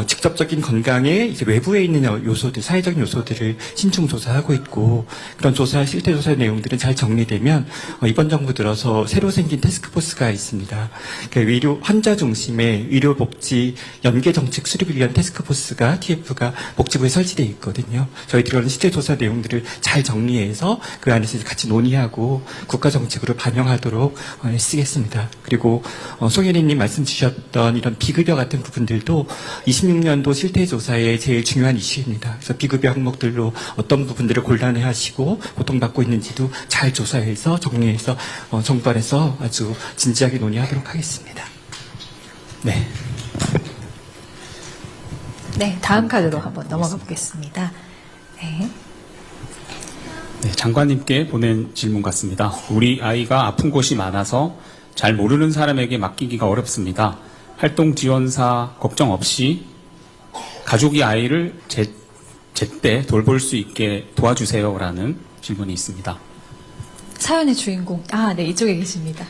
직접적인 건강에 이제 외부에 있는 요소들, 사회적인 요소들을 심층 조사하고 있고 그런 조사, 실태 조사 내용들은 잘 정리되면 이번 정부 들어서 새로 생긴 태스크포스가 있습니다. 그러니까 의료 환자 중심의 의료복지 연계 정책 수립을 위한 태스크포스가 TF가 복지부에 설치되어 있거든요. 저희들이 그런 실태 조사 내용들을 잘 정리해서 그 안에서 같이 논의하고 국가 정책으로 반영하도록 쓰겠습니다. 그리고 송혜리님 말씀 주셨던 이런 비급여 같은 부분들도 26년도 실태조사의 제일 중요한 이슈입니다. 그래서 비급여 항목들로 어떤 부분들을 곤란해하시고 고통받고 있는지도 잘 조사해서 정리해서 정부 안에서 아주 진지하게 논의하도록 하겠습니다. 네. 네, 다음 카드로 한번 넘어가 보겠습니다. 네. 네, 장관님께 보낸 질문 같습니다. 우리 아이가 아픈 곳이 많아서 잘 모르는 사람에게 맡기기가 어렵습니다. 활동 지원사 걱정 없이 가족이 아이를 제때 돌볼 수 있게 도와주세요라는 질문이 있습니다. 사연의 주인공, 네, 이쪽에 계십니다.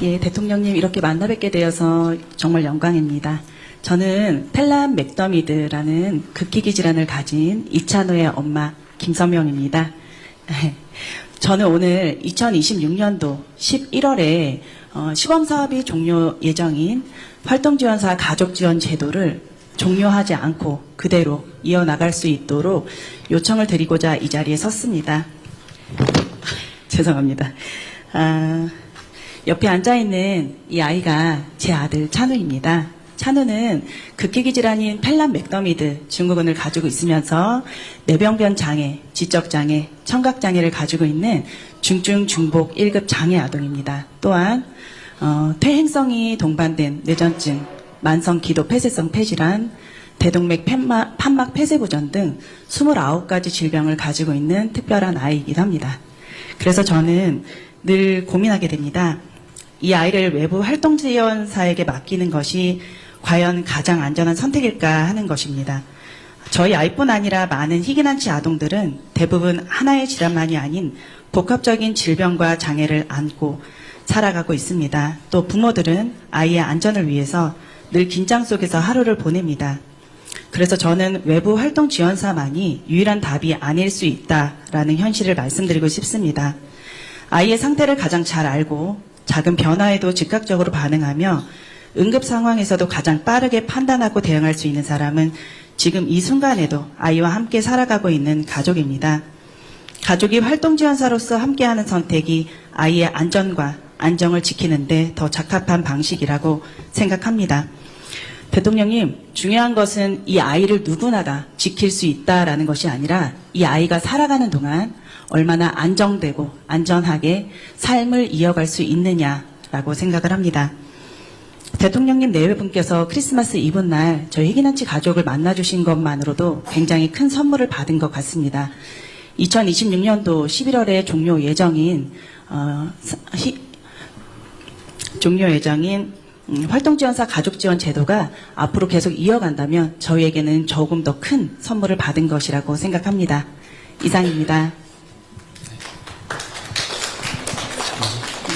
예, 대통령님 이렇게 만나 뵙게 되어서 정말 영광입니다. 저는 펠람 맥더미드라는 극희귀 질환을 가진 이찬호의 엄마 김선명입니다. 저는 오늘 2026년도 11월에 시범사업이 종료 예정인 활동지원사 가족지원 제도를 종료하지 않고 그대로 이어나갈 수 있도록 요청을 드리고자 이 자리에 섰습니다. 죄송합니다. 옆에 앉아있는 이 아이가 제 아들 찬우입니다. 찬우는 극희귀 질환인 펠람 맥더미드 증후군을 가지고 있으면서 뇌병변 장애, 지적 장애, 청각 장애를 가지고 있는 중증 중복 1급 장애 아동입니다. 또한 퇴행성이 동반된 뇌전증, 만성 기도 폐쇄성 폐질환, 대동맥 판막 폐쇄부전 등 29가지 질병을 가지고 있는 특별한 아이이기도 합니다. 그래서 저는 늘 고민하게 됩니다. 이 아이를 외부 활동지원사에게 맡기는 것이 과연 가장 안전한 선택일까 하는 것입니다. 저희 아이뿐 아니라 많은 희귀난치 아동들은 대부분 하나의 질환만이 아닌 복합적인 질병과 장애를 안고 살아가고 있습니다. 또 부모들은 아이의 안전을 위해서 늘 긴장 속에서 하루를 보냅니다. 그래서 저는 외부 활동 지원사만이 유일한 답이 아닐 수 있다라는 현실을 말씀드리고 싶습니다. 아이의 상태를 가장 잘 알고 작은 변화에도 즉각적으로 반응하며 응급 상황에서도 가장 빠르게 판단하고 대응할 수 있는 사람은 지금 이 순간에도 아이와 함께 살아가고 있는 가족입니다. 가족이 활동지원사로서 함께하는 선택이 아이의 안전과 안정을 지키는데 더 적합한 방식이라고 생각합니다. 대통령님, 중요한 것은 이 아이를 누구나 다 지킬 수 있다라는 것이 아니라 이 아이가 살아가는 동안 얼마나 안정되고 안전하게 삶을 이어갈 수 있느냐라고 생각을 합니다. 대통령님 내외분께서 크리스마스 이브날 저희 희귀난치 가족을 만나주신 것만으로도 굉장히 큰 선물을 받은 것 같습니다. 2026년도 11월에 종료 예정인 활동지원사 가족지원 제도가 앞으로 계속 이어간다면 저희에게는 조금 더 큰 선물을 받은 것이라고 생각합니다. 이상입니다.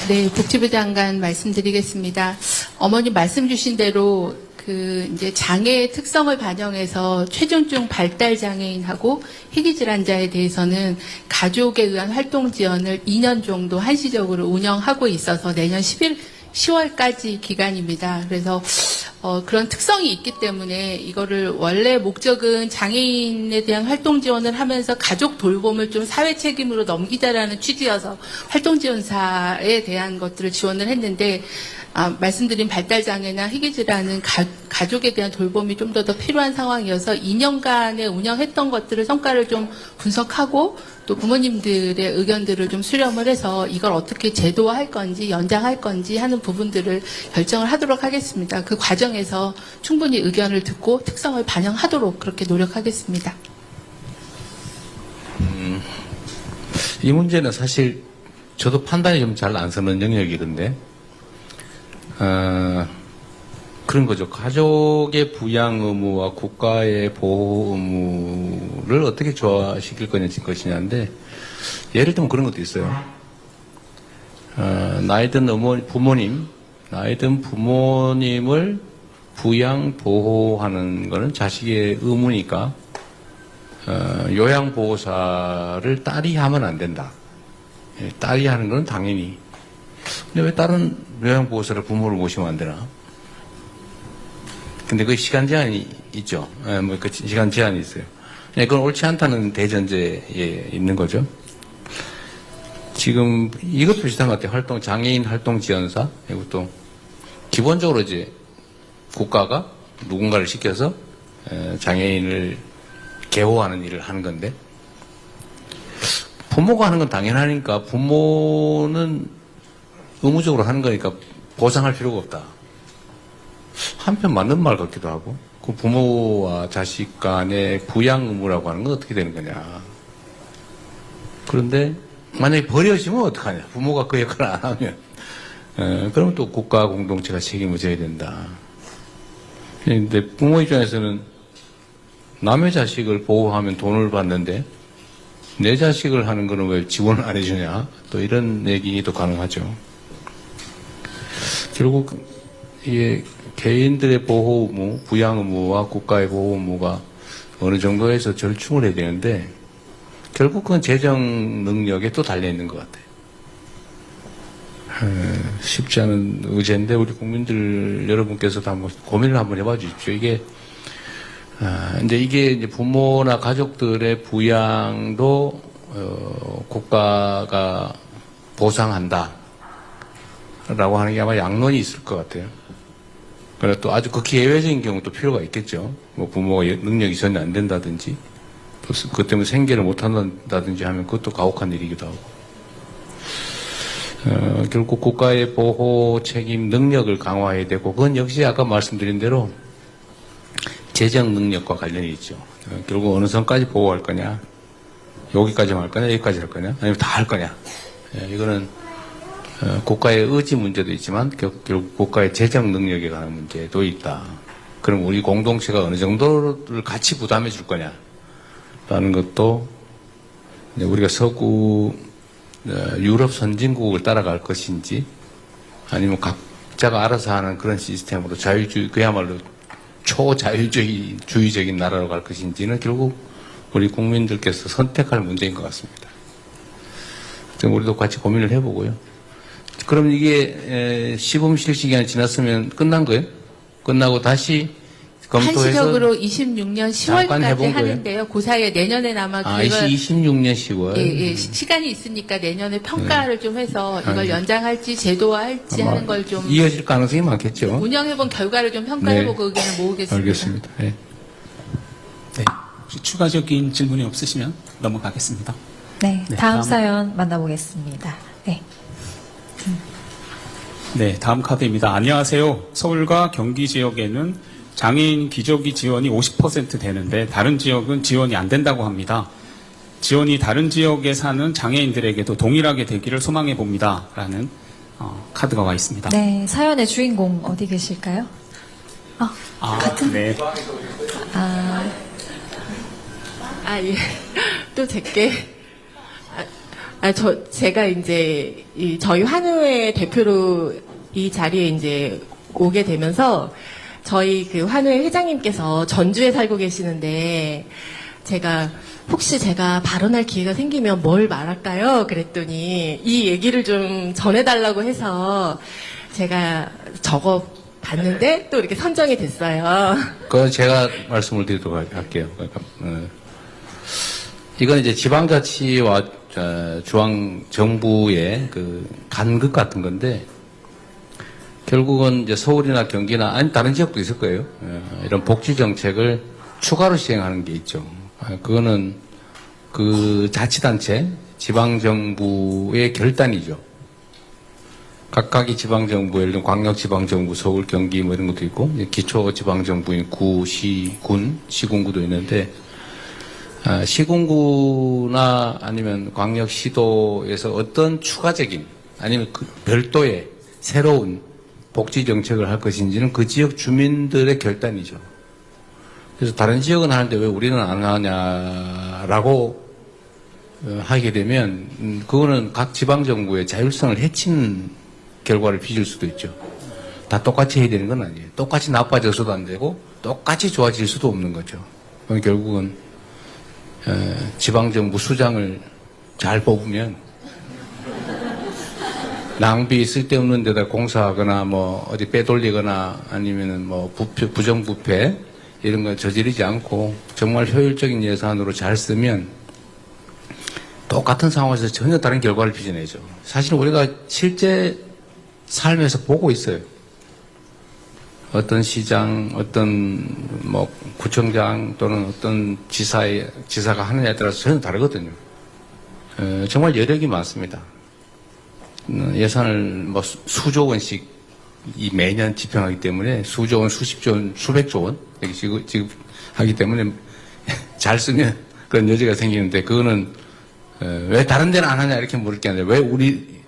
네, 복지부 장관 말씀드리겠습니다. 어머니 말씀 주신 대로 이제 장애의 특성을 반영해서 최중증 발달 장애인하고 희귀 질환자에 대해서는 가족에 의한 활동 지원을 2년 정도 한시적으로 운영하고 있어서 내년 10월까지 기간입니다. 그래서 그런 특성이 있기 때문에 이거를 원래 목적은 장애인에 대한 활동 지원을 하면서 가족 돌봄을 좀 사회 책임으로 넘기자라는 취지여서 활동 지원사에 대한 것들을 지원을 했는데 말씀드린 발달장애나 희귀질환은 가족에 대한 돌봄이 좀 더 필요한 상황이어서 2년간에 운영했던 것들을 성과를 좀 분석하고 또 부모님들의 의견들을 좀 수렴을 해서 이걸 어떻게 제도화할 건지 연장할 건지 하는 부분들을 결정을 하도록 하겠습니다. 그 과정에서 충분히 의견을 듣고 특성을 반영하도록 그렇게 노력하겠습니다. 이 문제는 사실 저도 판단이 좀 잘 안 서는 영역이던데 그런 거죠. 가족의 부양 의무와 국가의 보호 의무를 어떻게 조화시킬 것이냐인데 예를 들면 그런 것도 있어요. 나이 든 부모님, 나이 든 부모님을 부양 보호하는 거는 자식의 의무니까 요양보호사를 딸이 하면 안 된다. 딸이 하는 건 당연히. 근데 왜 다른 요양보호사를 부모를 모시면 안 되나? 근데 그 시간 제한이 있죠. 그 시간 제한이 있어요. 그건 옳지 않다는 대전제에 있는 거죠. 지금 이것도 비슷한 것 같아요. 장애인 활동 지원사. 이것도 기본적으로 이제 국가가 누군가를 시켜서 장애인을 개호하는 일을 하는 건데 부모가 하는 건 당연하니까 부모는 의무적으로 하는 거니까 보상할 필요가 없다. 한편 맞는 말 같기도 하고 그 부모와 자식 간의 부양 의무라고 하는 건 어떻게 되는 거냐. 그런데 만약에 버려지면 어떡하냐. 부모가 그 역할을 안 하면 그러면 또 국가 공동체가 책임을 져야 된다. 근데 부모 입장에서는 남의 자식을 보호하면 돈을 받는데 내 자식을 하는 거는 왜 지원을 안 해주냐. 또 이런 얘기도 가능하죠. 결국 이게 개인들의 보호 의무, 부양 의무와 국가의 보호 의무가 어느 정도에서 절충을 해야 되는데 결국 그건 재정 능력에 또 달려있는 것 같아요. 쉽지 않은 의제인데 우리 국민들 여러분께서도 한번 고민을 한번 해봐 주십시오. 이게 이제 부모나 가족들의 부양도 국가가 보상한다 라고 하는 게 아마 양론이 있을 것 같아요. 그러나 또 아주 극히 예외적인 경우도 필요가 있겠죠. 뭐 부모가 능력이 전혀 안 된다든지 또 그것 때문에 생계를 못 한다든지 하면 그것도 가혹한 일이기도 하고 결국 국가의 보호 책임 능력을 강화해야 되고 그건 역시 아까 말씀드린 대로 재정 능력과 관련이 있죠. 결국 어느 선까지 보호할 거냐, 여기까지만 할 거냐, 여기까지 할 거냐, 아니면 다 할 거냐. 이거는 국가의 의지 문제도 있지만 결국 국가의 재정 능력에 관한 문제도 있다. 그럼 우리 공동체가 어느 정도를 같이 부담해 줄 거냐라는 것도 우리가 서구 유럽 선진국을 따라갈 것인지 아니면 각자가 알아서 하는 그런 시스템으로 자유주의 그야말로 초자유주의적인 나라로 갈 것인지는 결국 우리 국민들께서 선택할 문제인 것 같습니다. 우리도 같이 고민을 해보고요. 그럼 이게 시범 실시 기간이 지났으면 끝난 거예요? 끝나고 다시 검토해서 한시적으로 26년 잠깐 10월까지 해본 거예요? 하는데요. 그 사이에 내년에 아마 계획을 26년 10월. 예, 시간이 있으니까 내년에 평가를 좀 해서 이걸 연장할지 제도화할지 하는 걸 좀 이어질 가능성이 많겠죠. 운영해본 결과를 좀 평가해보고 의견을 모으겠습니다. 알겠습니다. 네. 혹시 추가적인 질문이 없으시면 넘어가겠습니다. 네, 네, 다음 다음. 사연 만나보겠습니다. 네. 네, 다음 카드입니다. 안녕하세요. 서울과 경기 지역에는 장애인 기저귀 지원이 50% 되는데 다른 지역은 지원이 안 된다고 합니다. 지원이 다른 지역에 사는 장애인들에게도 동일하게 되기를 소망해 봅니다. 라는 카드가 와 있습니다. 네, 사연의 주인공 어디 계실까요? 같은. 네. 예. 또 제게. 제가 이제, 저희 환우회 대표로 이 자리에 이제 오게 되면서, 저희 그 환우회 회장님께서 전주에 살고 계시는데 제가 혹시 제가 발언할 기회가 생기면 뭘 말할까요? 그랬더니 이 얘기를 좀 전해달라고 해서 제가 적어 봤는데 또 이렇게 선정이 됐어요. 그건 제가 말씀을 드리도록 할게요. 그러니까, 이건 이제 지방자치와 중앙정부의 그 간극 같은 건데, 결국은 이제 서울이나 경기나, 아니, 다른 지역도 있을 거예요. 이런 복지정책을 추가로 시행하는 게 있죠. 그거는 그 자치단체, 지방정부의 결단이죠. 각각의 지방정부, 예를 들면 광역지방정부, 서울, 경기 뭐 이런 것도 있고, 기초지방정부인 구, 시, 군, 시군구도 있는데, 시군구나 아니면 광역시도에서 어떤 추가적인 아니면 그 별도의 새로운 복지정책을 할 것인지는 그 지역 주민들의 결단이죠. 그래서 다른 지역은 하는데 왜 우리는 안 하냐라고 하게 되면 그거는 각 지방정부의 자율성을 해치는 결과를 빚을 수도 있죠. 다 똑같이 해야 되는 건 아니에요. 똑같이 나빠져서도 안 되고 똑같이 좋아질 수도 없는 거죠. 그럼 결국은 지방정부 수장을 잘 뽑으면 낭비 쓸데없는 데다 공사하거나 뭐 어디 빼돌리거나 아니면은 뭐 부정부패 이런 거 저지르지 않고 정말 효율적인 예산으로 잘 쓰면 똑같은 상황에서 전혀 다른 결과를 빚어내죠. 사실 우리가 실제 삶에서 보고 있어요. 어떤 시장, 어떤 뭐 구청장 또는 어떤 지사가 하느냐에 따라서 전혀 다르거든요. 정말 여력이 많습니다. 예산을 뭐 수조 원씩 매년 집행하기 때문에 수조 원, 수십조 원, 수백조 원 지급하기 때문에 잘 쓰면 그런 여지가 생기는데 그거는 왜 다른 데는 안 하냐 이렇게 물을 게 아니라 왜 우리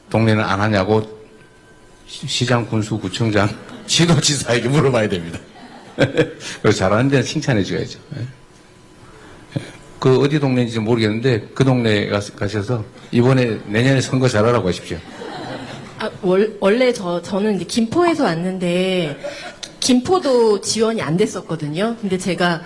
동네는 안 하냐고 시장, 군수, 구청장, 시도지사에게 물어봐야 됩니다. 그래서 잘하는 데는 칭찬해 줘야죠. 그 어디 동네인지 모르겠는데 그 동네에 가셔서 이번에 내년에 선거 잘하라고 하십시오. 원래 저는 이제 김포에서 왔는데 김포도 지원이 안 됐었거든요. 근데 제가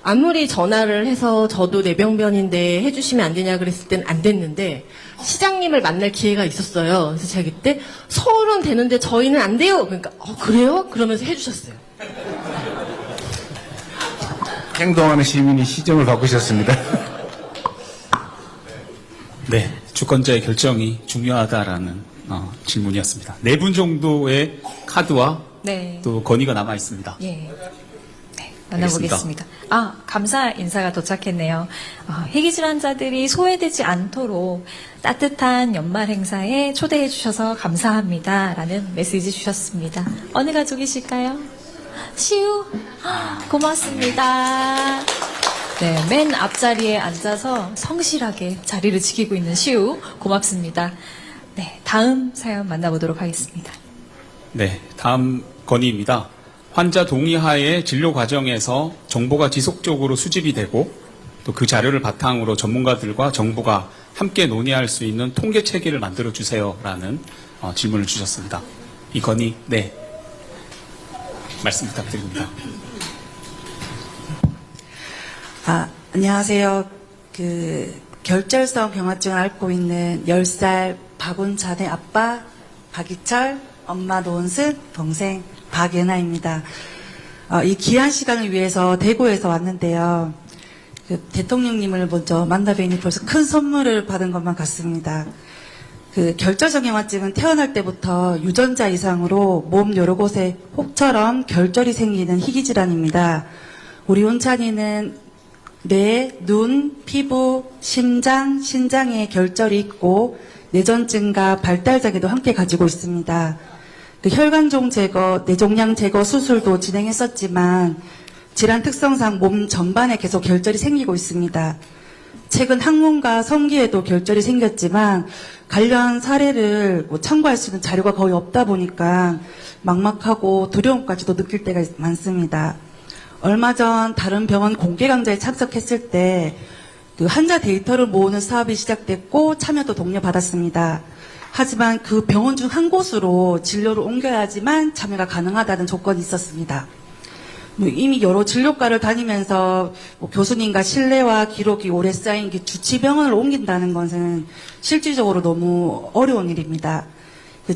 아무리 전화를 해서 저도 내병변인데 해주시면 안 되냐 그랬을 땐 안 됐는데 시장님을 만날 기회가 있었어요. 그래서 제가 그때 서울은 되는데 저희는 안 돼요. 그러니까 그래요? 그러면서 해주셨어요. 행동하는 시민이 시정을 바꾸셨습니다. 네, 주권자의 결정이 중요하다라는 질문이었습니다. 4분 정도의 카드와 네. 또 건의가 남아 있습니다. 예. 네, 만나보겠습니다. 감사 인사가 도착했네요. 희귀질환자들이 소외되지 않도록 따뜻한 연말 행사에 초대해 주셔서 감사합니다라는 메시지 주셨습니다. 어느 가족이실까요? 시우? 고맙습니다. 네, 맨 앞자리에 앉아서 성실하게 자리를 지키고 있는 시우 고맙습니다. 네, 다음 사연 만나보도록 하겠습니다. 네, 다음 건의입니다. 환자 동의하에 진료 과정에서 정보가 지속적으로 수집이 되고 또 그 자료를 바탕으로 전문가들과 정부가 함께 논의할 수 있는 통계 체계를 만들어 주세요라는 질문을 주셨습니다. 이 건의, 네, 말씀 부탁드립니다. 안녕하세요. 결절성 경화증을 앓고 있는 10살 박운찬의 아빠 박이철, 엄마 노은순, 동생 박예나입니다. 이 귀한 시간을 위해서 대구에서 왔는데요. 대통령님을 먼저 만나뵈니 벌써 큰 선물을 받은 것만 같습니다. 결절성 경화증은 태어날 때부터 유전자 이상으로 몸 여러 곳에 혹처럼 결절이 생기는 희귀질환입니다. 우리 운찬이는 뇌, 눈, 피부, 심장, 신장에 결절이 있고 뇌전증과 발달장애도 함께 가지고 있습니다. 혈관종 제거, 뇌종양 제거 수술도 진행했었지만 질환 특성상 몸 전반에 계속 결절이 생기고 있습니다. 최근 항문과 성기에도 결절이 생겼지만 관련 사례를 참고할 수 있는 자료가 거의 없다 보니까 막막하고 두려움까지도 느낄 때가 많습니다. 얼마 전 다른 병원 공개 강좌에 참석했을 때 환자 데이터를 모으는 사업이 시작됐고 참여도 독려받았습니다. 하지만 그 병원 중 한 곳으로 진료를 옮겨야지만 참여가 가능하다는 조건이 있었습니다. 이미 여러 진료과를 다니면서 교수님과 신뢰와 기록이 오래 쌓인 게 주치병원을 옮긴다는 것은 실질적으로 너무 어려운 일입니다.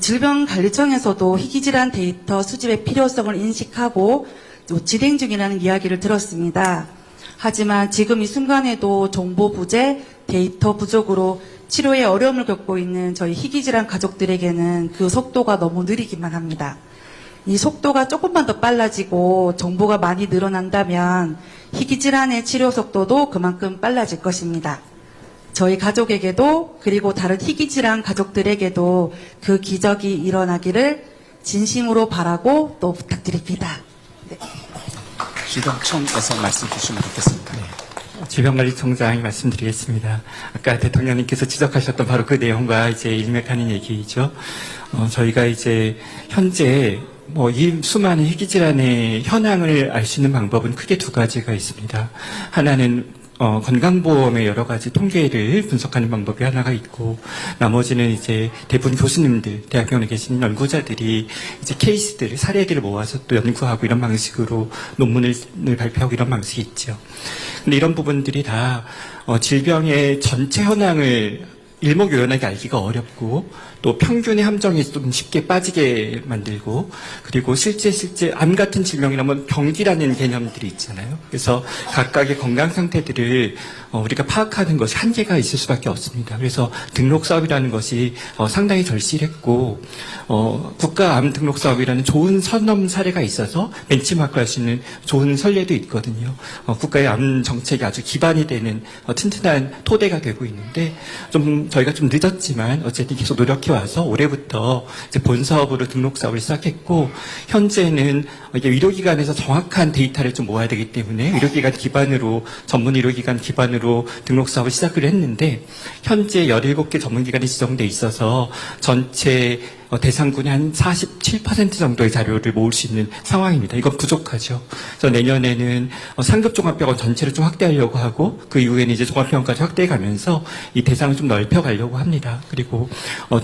질병관리청에서도 희귀질환 데이터 수집의 필요성을 인식하고 진행 중이라는 이야기를 들었습니다. 하지만 지금 이 순간에도 정보 부재, 데이터 부족으로 치료에 어려움을 겪고 있는 저희 희귀질환 가족들에게는 그 속도가 너무 느리기만 합니다. 이 속도가 조금만 더 빨라지고 정보가 많이 늘어난다면 희귀질환의 치료 속도도 그만큼 빨라질 것입니다. 저희 가족에게도 그리고 다른 희귀질환 가족들에게도 그 기적이 일어나기를 진심으로 바라고 또 부탁드립니다. 네. 질병청에서 말씀 주시면 좋겠습니다. 질병관리청장이 말씀드리겠습니다. 아까 대통령님께서 지적하셨던 바로 그 내용과 이제 일맥하는 얘기이죠. 저희가 이제 현재 이 수많은 희귀질환의 현황을 알 수 있는 방법은 크게 두 가지가 있습니다. 하나는 건강보험의 여러 가지 통계를 분석하는 방법이 하나가 있고, 나머지는 이제 대부분 교수님들, 대학병원에 계신 연구자들이 이제 케이스들, 사례들을 모아서 또 연구하고 이런 방식으로 논문을 발표하고 이런 방식이 있죠. 근데 이런 부분들이 다 질병의 전체 현황을 일목요연하게 알기가 어렵고, 또 평균의 함정에 좀 쉽게 빠지게 만들고, 그리고 실제 암 같은 질병이라면 병기라는 개념들이 있잖아요. 그래서 각각의 건강 상태들을 우리가 파악하는 것이 한계가 있을 수밖에 없습니다. 그래서 등록 사업이라는 것이 상당히 절실했고, 국가암 등록 사업이라는 좋은 선험 사례가 있어서 벤치마크할 수 있는 좋은 선례도 있거든요. 국가의 암 정책이 아주 기반이 되는 튼튼한 토대가 되고 있는데, 저희가 좀 늦었지만 어쨌든 계속 노력해 와서 올해부터 이제 본 사업으로 등록 사업을 시작했고, 현재는 이게 의료기관에서 정확한 데이터를 좀 모아야 되기 때문에 의료기관 기반으로, 전문 의료기관 기반으로 등록 사업을 시작을 했는데, 현재 17개 전문기관이 지정돼 있어서 전체 대상군이 한 47% 정도의 자료를 모을 수 있는 상황입니다. 이건 부족하죠. 그래서 내년에는 상급 종합병원 전체를 좀 확대하려고 하고, 그 이후에는 이제 종합병원까지 확대해 가면서 이 대상을 좀 넓혀 가려고 합니다. 그리고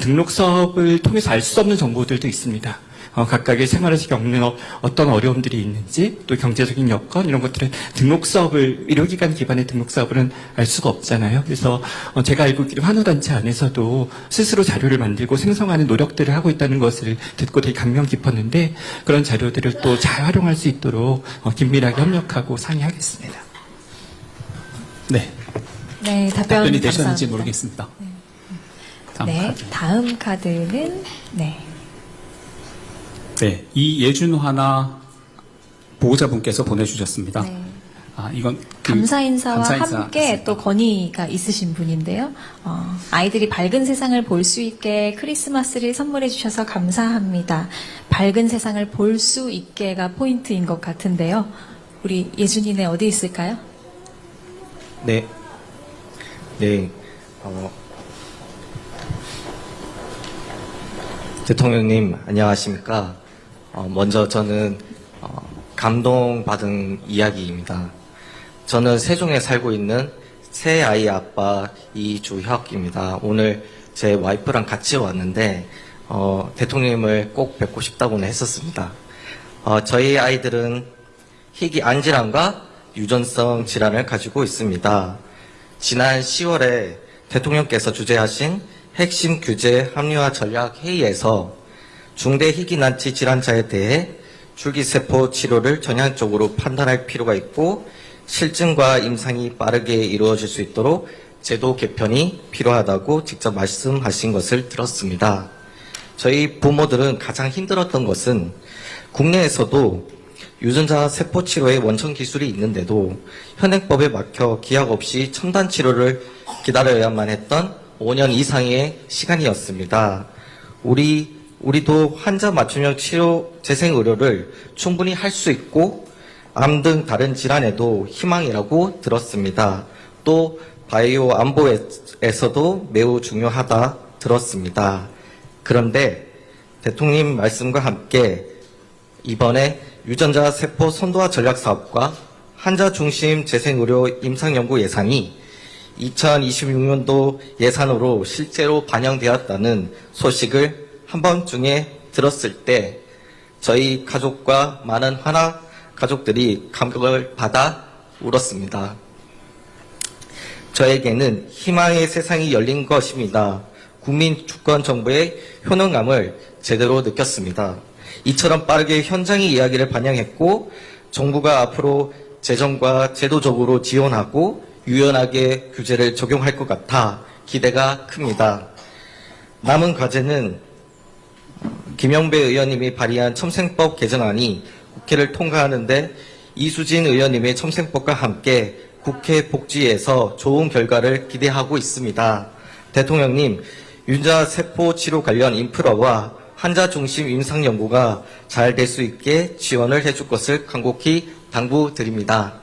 등록 사업을 통해서 알 수 없는 정보들도 있습니다. 각각의 생활에서 겪는 어떤 어려움들이 있는지, 또 경제적인 여건, 이런 것들은 등록 사업을, 의료기관 기반의 등록 사업은 알 수가 없잖아요. 그래서 제가 알고 있기로 환우단체 안에서도 스스로 자료를 만들고 생성하는 노력들을 하고 있다는 것을 듣고 되게 감명 깊었는데, 그런 자료들을 또 잘 활용할 수 있도록 긴밀하게 협력하고 상의하겠습니다. 네. 네, 답변이 되셨는지 감사합니다. 모르겠습니다. 다음 카드는 이예준화나 보호자분께서 보내주셨습니다. 네. 이건 감사 인사와 감사 인사 함께 있습니다. 또 건의가 있으신 분인데요. 아이들이 밝은 세상을 볼 수 있게 크리스마스를 선물해 주셔서 감사합니다. 밝은 세상을 볼 수 있게가 포인트인 것 같은데요. 우리 예준이네 어디 있을까요? 네. 대통령님, 안녕하십니까? 먼저 저는 감동받은 이야기입니다. 저는 세종에 살고 있는 세 아이 아빠 이주혁입니다. 오늘 제 와이프랑 같이 왔는데 대통령님을 꼭 뵙고 싶다고는 했었습니다. 저희 아이들은 희귀 안질환과 유전성 질환을 가지고 있습니다. 지난 10월에 대통령께서 주재하신 핵심 규제 합리화 전략 회의에서 중대 희귀 난치 질환자에 대해 줄기세포 치료를 전향적으로 판단할 필요가 있고, 실증과 임상이 빠르게 이루어질 수 있도록 제도 개편이 필요하다고 직접 말씀하신 것을 들었습니다. 저희 부모들은 가장 힘들었던 것은 국내에서도 유전자 세포 치료의 원천 기술이 있는데도 현행법에 막혀 기약 없이 첨단 치료를 기다려야만 했던 5년 이상의 시간이었습니다. 우리도 환자 맞춤형 치료 재생 의료를 충분히 할 수 있고, 암 등 다른 질환에도 희망이라고 들었습니다. 또 바이오 안보에서도 매우 중요하다 들었습니다. 그런데 대통령 말씀과 함께 이번에 유전자 세포 선도화 전략 사업과 환자 중심 재생 의료 임상 연구 예산이 2026년도 예산으로 실제로 반영되었다는 소식을 한밤중에 들었을 때 저희 가족과 많은 하나 가족들이 감격을 받아 울었습니다. 저에게는 희망의 세상이 열린 것입니다. 국민 주권 정부의 효능감을 제대로 느꼈습니다. 이처럼 빠르게 현장의 이야기를 반영했고 정부가 앞으로 재정과 제도적으로 지원하고 유연하게 규제를 적용할 것 같아 기대가 큽니다. 남은 과제는 김영배 의원님이 발의한 첨생법 개정안이 국회를 통과하는데 이수진 의원님의 첨생법과 함께 국회 복지에서 좋은 결과를 기대하고 있습니다. 대통령님, 유전자 세포 치료 관련 인프라와 환자 중심 임상 연구가 잘 될 수 있게 지원을 해줄 것을 간곡히 당부드립니다.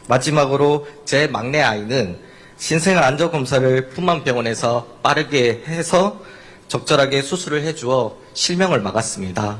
마지막으로 제 막내 아이는 신생 안전 검사를 풍만병원에서 빠르게 해서 적절하게 수술을 해주어 실명을 막았습니다.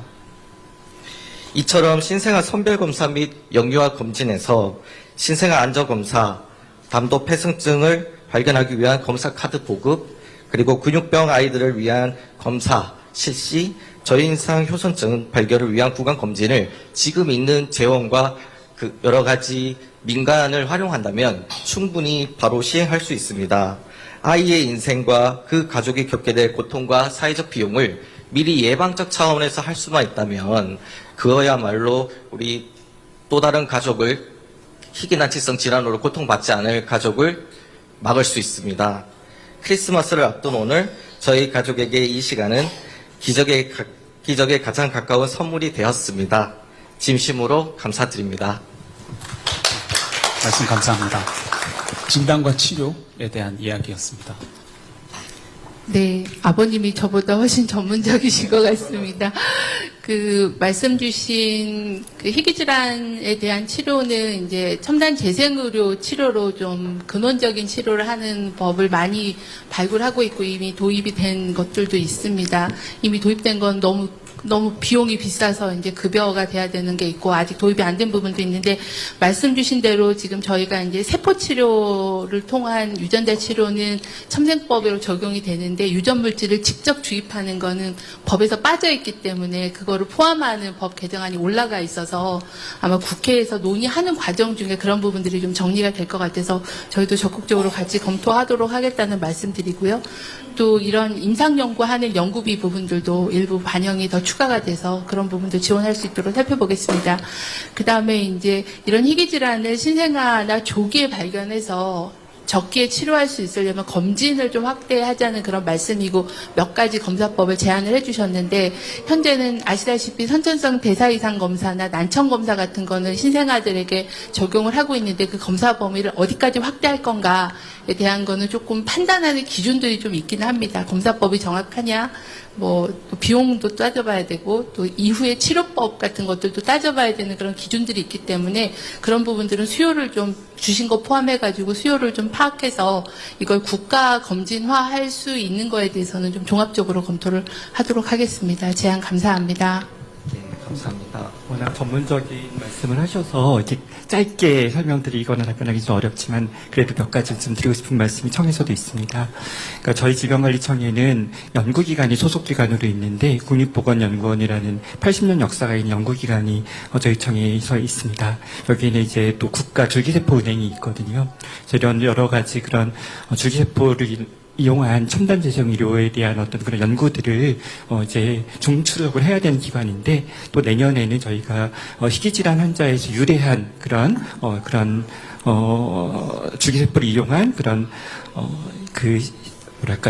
이처럼 신생아 선별검사 및 영유아 검진에서 신생아 안전검사, 담도 폐승증을 발견하기 위한 검사 카드 보급, 그리고 근육병 아이들을 위한 검사, 실시, 저인상 효선증 발견을 위한 구강 검진을 지금 있는 재원과 그 여러 가지 민간을 활용한다면 충분히 바로 시행할 수 있습니다. 아이의 인생과 그 가족이 겪게 될 고통과 사회적 비용을 미리 예방적 차원에서 할 수만 있다면 그거야말로 우리 또 다른 가족을 희귀난치성 질환으로 고통받지 않을 가족을 막을 수 있습니다. 크리스마스를 앞둔 오늘 저희 가족에게 이 시간은 기적에 가장 가까운 선물이 되었습니다. 진심으로 감사드립니다. 말씀 감사합니다. 진단과 치료에 대한 이야기였습니다. 네, 아버님이 저보다 훨씬 전문적이신 것 같습니다. 말씀 주신 희귀질환에 대한 치료는 이제 첨단 재생의료 치료로 좀 근원적인 치료를 하는 법을 많이 발굴하고 있고 이미 도입이 된 것들도 있습니다. 이미 도입된 건 너무 비용이 비싸서 이제 급여가 돼야 되는 게 있고 아직 도입이 안 된 부분도 있는데 말씀 주신 대로 지금 저희가 이제 세포 치료를 통한 유전자 치료는 첨생법으로 적용이 되는데 유전 물질을 직접 주입하는 거는 법에서 빠져 있기 때문에 그거를 포함하는 법 개정안이 올라가 있어서 아마 국회에서 논의하는 과정 중에 그런 부분들이 좀 정리가 될 것 같아서 저희도 적극적으로 같이 검토하도록 하겠다는 말씀드리고요. 또 이런 임상 연구하는 연구비 부분들도 일부 반영이 더 추가가 돼서 그런 부분도 지원할 수 있도록 살펴보겠습니다. 그 다음에 이제 이런 희귀질환을 신생아나 조기에 발견해서 적기에 치료할 수 있으려면 검진을 좀 확대하자는 그런 말씀이고 몇 가지 검사법을 제안을 해주셨는데 현재는 아시다시피 선천성 대사 이상 검사나 난청 검사 같은 거는 신생아들에게 적용을 하고 있는데 그 검사 범위를 어디까지 확대할 건가에 대한 거는 조금 판단하는 기준들이 좀 있기는 합니다. 검사법이 정확하냐, 또 비용도 따져봐야 되고 또 이후에 치료법 같은 것들도 따져봐야 되는 그런 기준들이 있기 때문에 그런 부분들은 수요를 좀 주신 거 포함해가지고 수요를 좀 파악해서 이걸 국가 검진화할 수 있는 거에 대해서는 좀 종합적으로 검토를 하도록 하겠습니다. 제안 감사합니다. 네, 감사합니다. 워낙 전문적인 말씀을 하셔서 이렇게 짧게 설명드리거나 답변하기 좀 어렵지만 그래도 몇 가지 좀 드리고 싶은 말씀이 청에서도 있습니다. 그러니까 저희 질병관리청에는 연구기관이 소속기관으로 있는데 국립보건연구원이라는 80년 역사가 있는 연구기관이 저희 청에서 있습니다. 여기는 이제 또 국가 줄기세포은행이 있거든요. 이런 여러 가지 그런 줄기세포를 이용한 첨단 재생의료에 대한 어떤 그런 연구들을 이제 중추적으로 해야 되는 기관인데 또 내년에는 저희가 희귀질환 환자에서 유래한 그런 줄기세포를 이용한 그런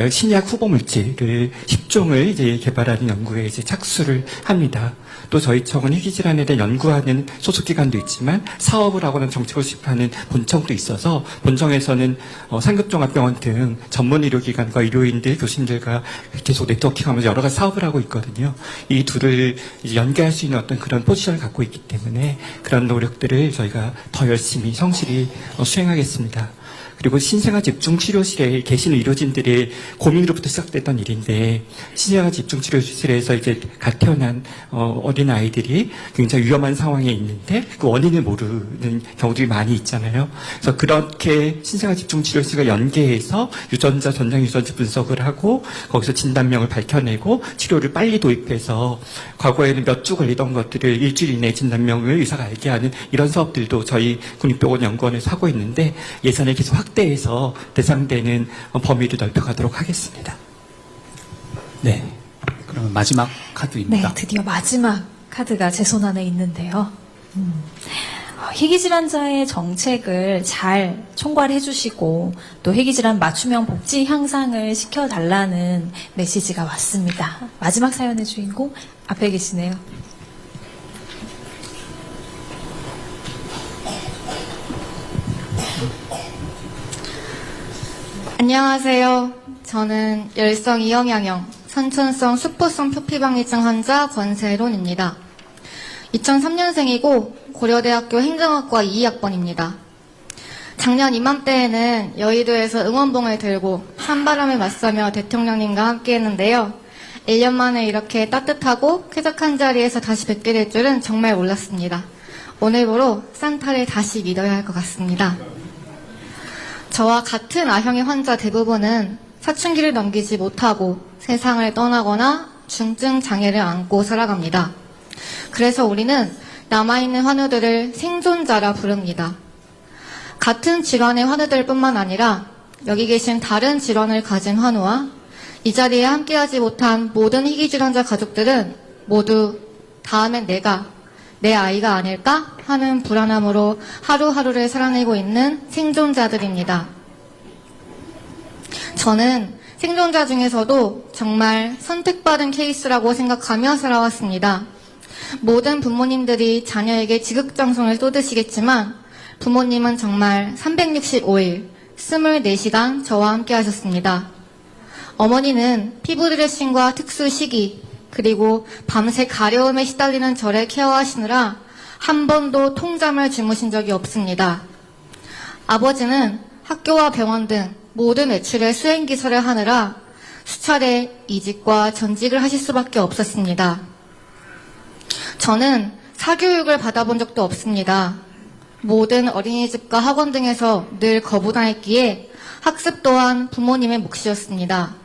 신약 후보 물질을 10종을 이제 개발하는 연구에 이제 착수를 합니다. 또 저희 청은 희귀질환에 대해 연구하는 소속기관도 있지만 사업을 하거나 정책을 수립하는 본청도 있어서 본청에서는 상급종합병원 등 전문 의료기관과 의료인들, 교수님들과 계속 네트워킹하면서 여러 가지 사업을 하고 있거든요. 이 둘을 이제 연계할 수 있는 어떤 그런 포지션을 갖고 있기 때문에 그런 노력들을 저희가 더 열심히 성실히 수행하겠습니다. 그리고 신생아 집중 치료실에 계시는 의료진들의 고민으로부터 시작됐던 일인데, 신생아 집중 치료실에서 이제 갓 태어난 어린 아이들이 굉장히 위험한 상황에 있는데 그 원인을 모르는 경우들이 많이 있잖아요. 그래서 그렇게 신생아 집중 치료실과 연계해서 유전자, 전장 유전자 분석을 하고 거기서 진단명을 밝혀내고 치료를 빨리 도입해서 과거에는 몇 주 걸리던 것들을 일주일 이내에 진단명을 의사가 알게 하는 이런 사업들도 저희 국립병원연구원에서 하고 있는데, 예산을 계속 확대해서 대상되는 범위를 넓혀가도록 하겠습니다. 네. 그러면 마지막 카드입니다. 네, 드디어 마지막 카드가 제 손 안에 있는데요. 희귀질환자의 정책을 잘 총괄해 주시고 또 희귀질환 맞춤형 복지 향상을 시켜달라는 메시지가 왔습니다. 마지막 사연의 주인공 앞에 계시네요. 안녕하세요. 저는 열성 이영양형 선천성 수포성 표피방위증 환자 권세론입니다. 2003년생이고 고려대학교 행정학과 2학번입니다. 작년 이맘때에는 여의도에서 응원봉을 들고 한바람에 맞서며 대통령님과 함께했는데요. 1년 만에 이렇게 따뜻하고 쾌적한 자리에서 다시 뵙게 될 줄은 정말 몰랐습니다. 오늘부로 산타를 다시 믿어야 할 것 같습니다. 저와 같은 아형의 환자 대부분은 사춘기를 넘기지 못하고 세상을 떠나거나 중증 장애를 안고 살아갑니다. 그래서 우리는 남아있는 환우들을 생존자라 부릅니다. 같은 질환의 환우들 뿐만 아니라 여기 계신 다른 질환을 가진 환우와 이 자리에 함께하지 못한 모든 희귀질환자 가족들은 모두 다음엔 내 아이가 아닐까 하는 불안함으로 하루하루를 살아내고 있는 생존자들입니다. 저는 생존자 중에서도 정말 선택받은 케이스라고 생각하며 살아왔습니다. 모든 부모님들이 자녀에게 지극정성을 쏟으시겠지만 부모님은 정말 365일 24시간 저와 함께 하셨습니다. 어머니는 피부 드레싱과 특수 시기 그리고 밤새 가려움에 시달리는 저를 케어하시느라 한 번도 통잠을 주무신 적이 없습니다. 아버지는 학교와 병원 등 모든 외출의 수행기사를 하느라 수차례 이직과 전직을 하실 수밖에 없었습니다. 저는 사교육을 받아본 적도 없습니다. 모든 어린이집과 학원 등에서 늘 거부당했기에 학습 또한 부모님의 몫이었습니다.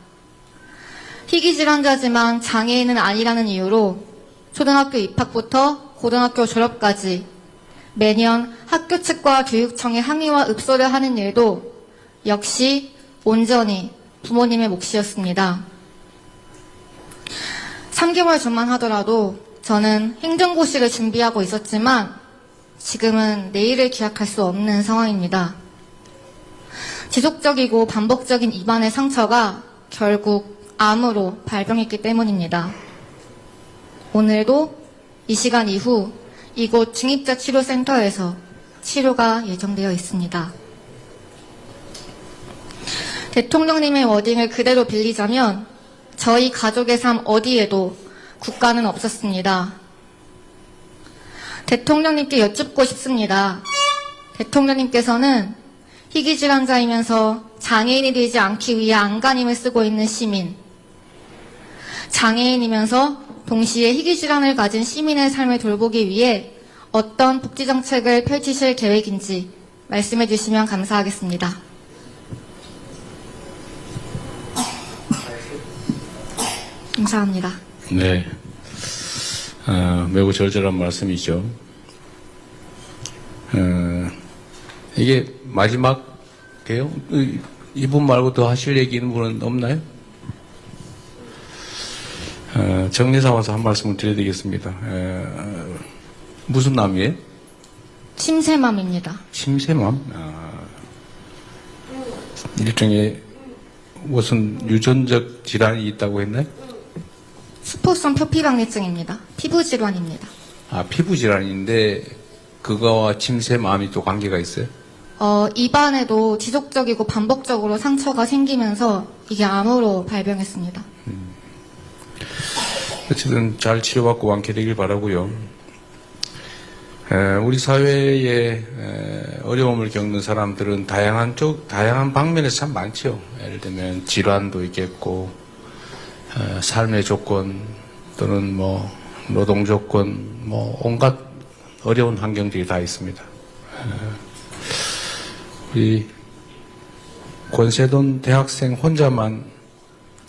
희귀질환자지만 장애인은 아니라는 이유로 초등학교 입학부터 고등학교 졸업까지 매년 학교 측과 교육청에 항의와 읍소를 하는 일도 역시 온전히 부모님의 몫이었습니다. 3개월 전만 하더라도 저는 행정고시를 준비하고 있었지만 지금은 내일을 기약할 수 없는 상황입니다. 지속적이고 반복적인 입안의 상처가 결국 암으로 발병했기 때문입니다. 오늘도 이 시간 이후 이곳 중입자 치료센터에서 치료가 예정되어 있습니다. 대통령님의 워딩을 그대로 빌리자면 저희 가족의 삶 어디에도 국가는 없었습니다. 대통령님께 여쭙고 싶습니다. 대통령님께서는 희귀질환자이면서 장애인이 되지 않기 위해 안간힘을 쓰고 있는 시민, 장애인이면서 동시에 희귀질환을 가진 시민의 삶을 돌보기 위해 어떤 복지정책을 펼치실 계획인지 말씀해 주시면 감사하겠습니다. 감사합니다. 네. 매우 절절한 말씀이죠. 이게 마지막이에요? 이분 말고 더 하실 얘기 있는 분은 없나요? 정리 삼아서 한 말씀을 드려야 되겠습니다. 무슨 암이에요? 침샘암입니다. 침샘암? 일종의 무슨 유전적 질환이 있다고 했나요? 수포성 표피방위증입니다. 피부질환입니다. 피부질환인데 그거와 침샘암이 또 관계가 있어요? 입안에도 지속적이고 반복적으로 상처가 생기면서 이게 암으로 발병했습니다. 어쨌든 잘 치료받고 완쾌되길 바라고요. 우리 사회에 어려움을 겪는 사람들은 다양한 방면에서 참 많죠. 예를 들면 질환도 있겠고, 삶의 조건 또는 뭐 노동 조건, 뭐 온갖 어려운 환경들이 다 있습니다. 우리 권세돈 대학생 혼자만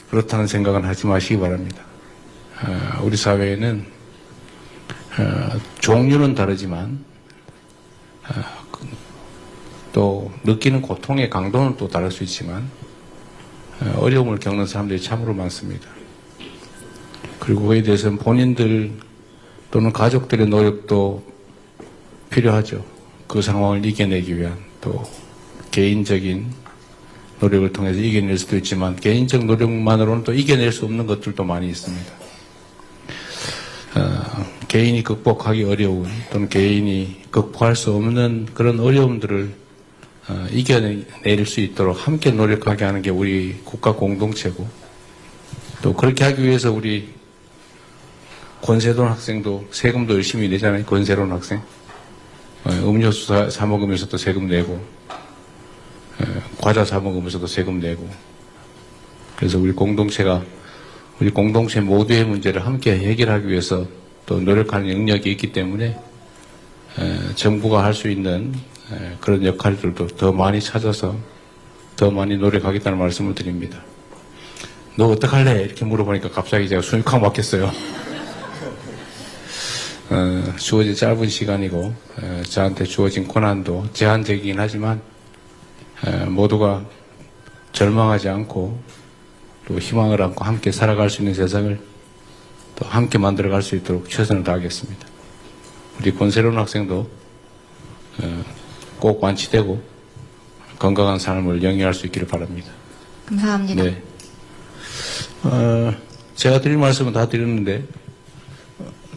그렇다는 생각은 하지 마시기 바랍니다. 우리 사회에는 종류는 다르지만 또 느끼는 고통의 강도는 또 다를 수 있지만 어려움을 겪는 사람들이 참으로 많습니다. 그리고 그에 대해서는 본인들 또는 가족들의 노력도 필요하죠. 그 상황을 이겨내기 위한 또 개인적인 노력을 통해서 이겨낼 수도 있지만 개인적 노력만으로는 또 이겨낼 수 없는 것들도 많이 있습니다. 개인이 극복하기 어려운 또는 개인이 극복할 수 없는 그런 어려움들을 이겨낼 수 있도록 함께 노력하게 하는 게 우리 국가 공동체고, 또 그렇게 하기 위해서 우리 권세돈 학생도 세금도 열심히 내잖아요. 권세돈 학생. 음료수 사 먹으면서도 세금 내고, 과자 사 먹으면서도 세금 내고. 그래서 우리 공동체 모두의 문제를 함께 해결하기 위해서 또 노력하는 영역이 있기 때문에 정부가 할 수 있는 그런 역할들도 더 많이 찾아서 더 많이 노력하겠다는 말씀을 드립니다. 너 어떡할래? 이렇게 물어보니까 갑자기 제가 숨이 콱 막혔어요. 주어진 짧은 시간이고 저한테 주어진 고난도 제한적이긴 하지만 모두가 절망하지 않고 또 희망을 안고 함께 살아갈 수 있는 세상을 또 함께 만들어갈 수 있도록 최선을 다하겠습니다. 우리 권세론 학생도 꼭 완치되고 건강한 삶을 영위할 수 있기를 바랍니다. 감사합니다. 네. 제가 드릴 말씀은 다 드렸는데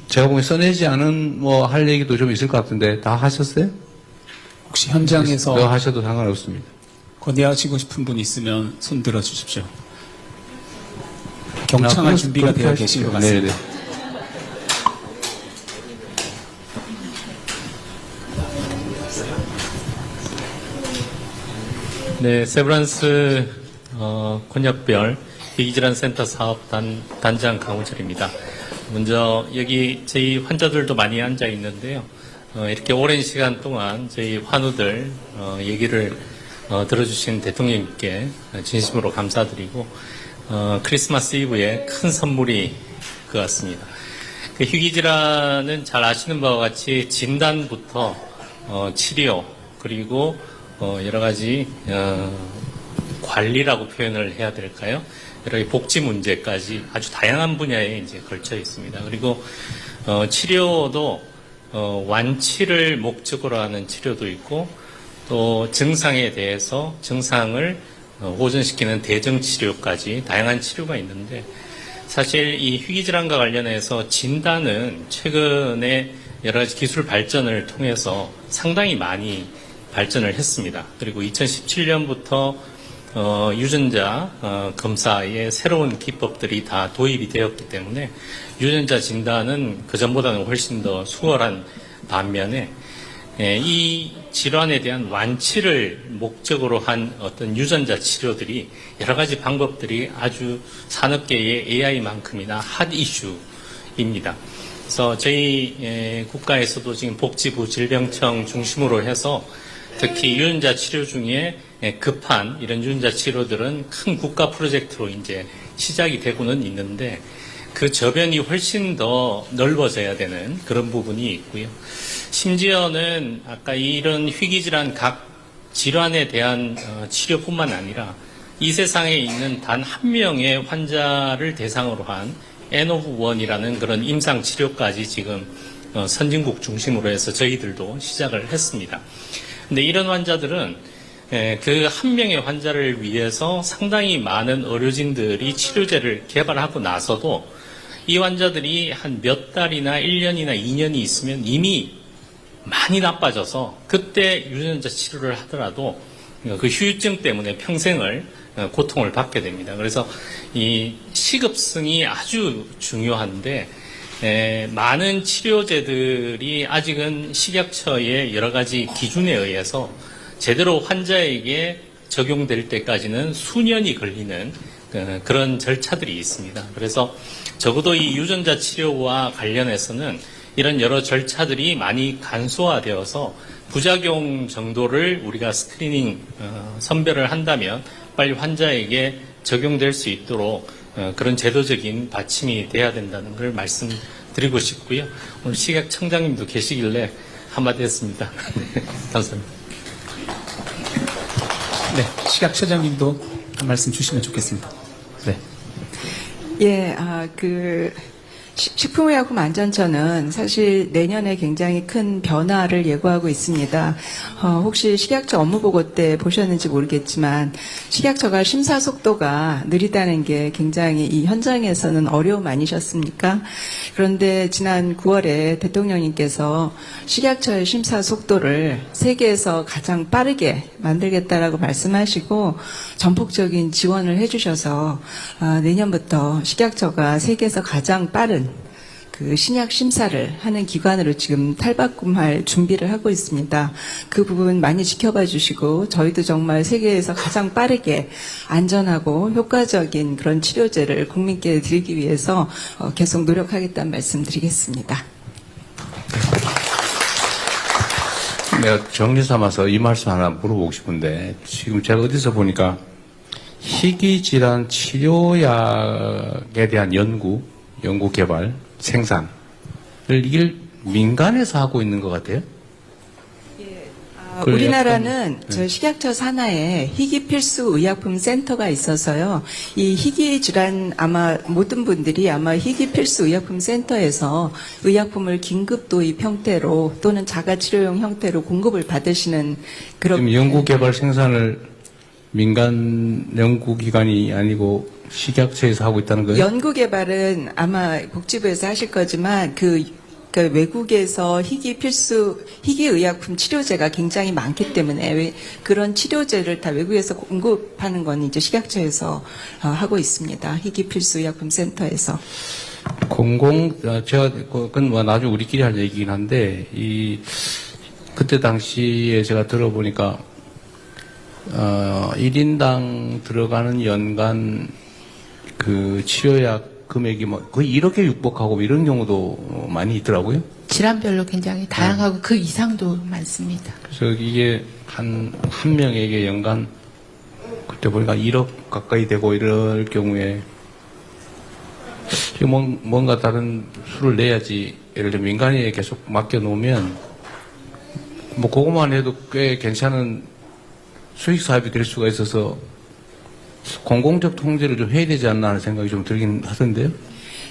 제가 보기엔 써내지 않은 뭐 할 얘기도 좀 있을 것 같은데 다 하셨어요? 혹시 현장에서 더 하셔도 상관없습니다. 건의하시고 싶은 분 있으면 손 들어 주십시오. 경청할 준비가 되어 계신 것 같습니다. 네네. 네, 세브란스 권역별 희귀질환센터 사업 단장 강우철입니다. 먼저 여기 저희 환자들도 많이 앉아 있는데요. 이렇게 오랜 시간 동안 저희 환우들 얘기를 들어주신 대통령님께 진심으로 감사드리고 크리스마스 이브에 큰 선물이 그 같습니다. 그 희귀질환은 잘 아시는 바와 같이 진단부터 치료 그리고 여러 가지 관리라고 표현을 해야 될까요? 여러 가지 복지 문제까지 아주 다양한 분야에 이제 걸쳐 있습니다. 그리고 치료도 완치를 목적으로 하는 치료도 있고 또 증상에 대해서 증상을 호전시키는 대증 치료까지 다양한 치료가 있는데 사실 이 희귀질환과 관련해서 진단은 최근에 여러 가지 기술 발전을 통해서 상당히 많이 발전을 했습니다. 그리고 2017년부터 유전자 검사의 새로운 기법들이 다 도입이 되었기 때문에 유전자 진단은 그전보다는 훨씬 더 수월한 반면에 이 질환에 대한 완치를 목적으로 한 어떤 유전자 치료들이 여러 가지 방법들이 아주 산업계의 AI만큼이나 핫 이슈입니다. 그래서 저희 국가에서도 지금 복지부 질병청 중심으로 해서 특히 유전자 치료 중에 급한 이런 유전자 치료들은 큰 국가 프로젝트로 이제 시작이 되고는 있는데 그 저변이 훨씬 더 넓어져야 되는 그런 부분이 있고요. 심지어는 아까 이런 희귀질환 각 질환에 대한 치료뿐만 아니라 이 세상에 있는 단 한 명의 환자를 대상으로 한 N-of-1이라는 그런 임상 치료까지 지금 선진국 중심으로 해서 저희들도 시작을 했습니다. 근데 이런 환자들은 그 한 명의 환자를 위해서 상당히 많은 의료진들이 치료제를 개발하고 나서도 이 환자들이 한 몇 달이나 1년이나 2년이 있으면 이미 많이 나빠져서 그때 유전자 치료를 하더라도 그 후유증 때문에 평생을 고통을 받게 됩니다. 그래서 이 시급성이 아주 중요한데 많은 치료제들이 아직은 식약처의 여러 가지 기준에 의해서 제대로 환자에게 적용될 때까지는 수년이 걸리는 그런 절차들이 있습니다. 그래서 적어도 이 유전자 치료와 관련해서는 이런 여러 절차들이 많이 간소화되어서 부작용 정도를 우리가 스크리닝 선별을 한다면 빨리 환자에게 적용될 수 있도록 그런 제도적인 받침이 돼야 된다는 걸 말씀드리고 싶고요. 오늘 식약청장님도 계시길래 한마디 했습니다. 감사합니다. 네, 식약처장님도 한 말씀 주시면 좋겠습니다. 네. 예, 식품의약품안전처는 사실 내년에 굉장히 큰 변화를 예고하고 있습니다. 혹시 식약처 업무보고 때 보셨는지 모르겠지만 식약처가 심사 속도가 느리다는 게 굉장히 이 현장에서는 어려움 아니셨습니까? 그런데 지난 9월에 대통령님께서 식약처의 심사 속도를 세계에서 가장 빠르게 만들겠다라고 말씀하시고 전폭적인 지원을 해주셔서 내년부터 식약처가 세계에서 가장 빠른 그 신약 심사를 하는 기관으로 지금 탈바꿈할 준비를 하고 있습니다. 그 부분 많이 지켜봐 주시고 저희도 정말 세계에서 가장 빠르게 안전하고 효과적인 그런 치료제를 국민께 드리기 위해서 계속 노력하겠다는 말씀 드리겠습니다. 내가 정리 삼아서 이 말씀 하나 물어보고 싶은데 지금 제가 어디서 보니까 희귀질환 치료약에 대한 연구 개발, 생산을 이걸 민간에서 하고 있는 것 같아요. 우리나라는 저 식약처 산하에 희귀 필수 의약품 센터가 있어서요. 이 희귀 질환 아마 모든 분들이 아마 희귀 필수 의약품 센터에서 의약품을 긴급 도입 형태로 또는 자가 치료용 형태로 공급을 받으시는 그런. 지금 연구 개발 생산을 민간 연구기관이 아니고 식약처에서 하고 있다는 거예요? 연구 개발은 아마 복지부에서 하실 거지만 외국에서 희귀 의약품 치료제가 굉장히 많기 때문에 그런 치료제를 다 외국에서 공급하는 건 이제 식약처에서 하고 있습니다. 희귀 필수 의약품 센터에서. 그건 뭐 나중에 우리끼리 할 얘기긴 한데, 그때 당시에 제가 들어보니까, 1인당 들어가는 연간 그 치료약 금액이 뭐 거의 1억에 육박하고 이런 경우도 많이 있더라고요. 질환별로 굉장히 다양하고 그 이상도 많습니다. 그래서 이게 한 명에게 연간 그때 보니까 1억 가까이 되고 이럴 경우에 뭔가 다른 수를 내야지. 예를 들면 민간에 계속 맡겨놓으면 뭐 그것만 해도 꽤 괜찮은 수익 사업이 될 수가 있어서 공공적 통제를 좀 해야 되지 않나 하는 생각이 좀 들긴 하던데요.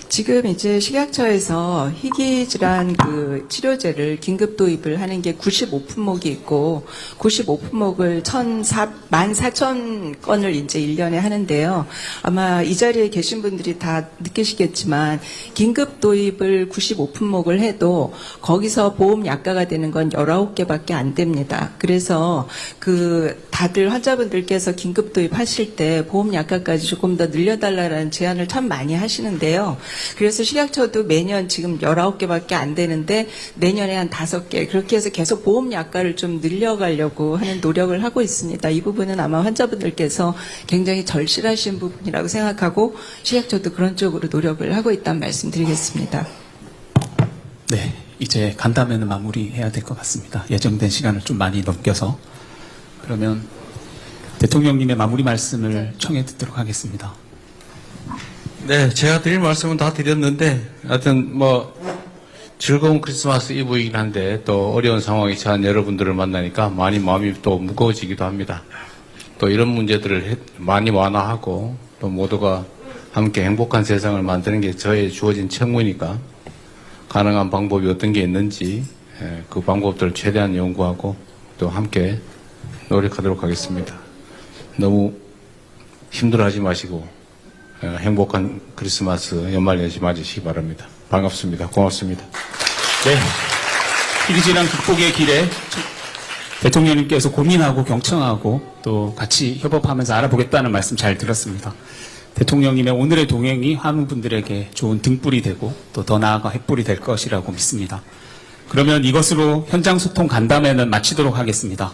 지금 이제 식약처에서 희귀 질환 그 치료제를 긴급 도입을 하는 게 95품목이 있고 95품목을 14,000건을 이제 1년에 하는데요. 아마 이 자리에 계신 분들이 다 느끼시겠지만 긴급 도입을 95품목을 해도 거기서 보험 약가가 되는 건 19개밖에 안 됩니다. 그래서 다들 환자분들께서 긴급 도입하실 때 보험 약가까지 조금 더 늘려달라는 제안을 참 많이 하시는데요. 그래서 식약처도 매년 지금 19개밖에 안 되는데 내년에 한 5개 그렇게 해서 계속 보험 약가를 좀 늘려가려고 하는 노력을 하고 있습니다. 이 부분은 아마 환자분들께서 굉장히 절실하신 부분이라고 생각하고 식약처도 그런 쪽으로 노력을 하고 있다는 말씀 드리겠습니다. 네, 이제 간담회는 마무리해야 될 것 같습니다. 예정된 시간을 좀 많이 넘겨서. 그러면 대통령님의 마무리 말씀을 청해 듣도록 하겠습니다. 네, 제가 드릴 말씀은 다 드렸는데, 하여튼 즐거운 크리스마스 이브이긴 한데, 또 어려운 상황에 처한 여러분들을 만나니까 많이 마음이 또 무거워지기도 합니다. 또 이런 문제들을 많이 완화하고, 또 모두가 함께 행복한 세상을 만드는 게 저의 주어진 책무니까, 가능한 방법이 어떤 게 있는지, 그 방법들을 최대한 연구하고, 또 함께 노력하도록 하겠습니다. 너무 힘들어하지 마시고, 행복한 크리스마스 연말연시 맞으시기 바랍니다. 반갑습니다. 고맙습니다. 네. 희귀질환 극복의 길에 대통령님께서 고민하고 경청하고 또 같이 협업하면서 알아보겠다는 말씀 잘 들었습니다. 대통령님의 오늘의 동행이 환우분들에게 좋은 등불이 되고 또 더 나아가 횃불이 될 것이라고 믿습니다. 그러면 이것으로 현장 소통 간담회는 마치도록 하겠습니다.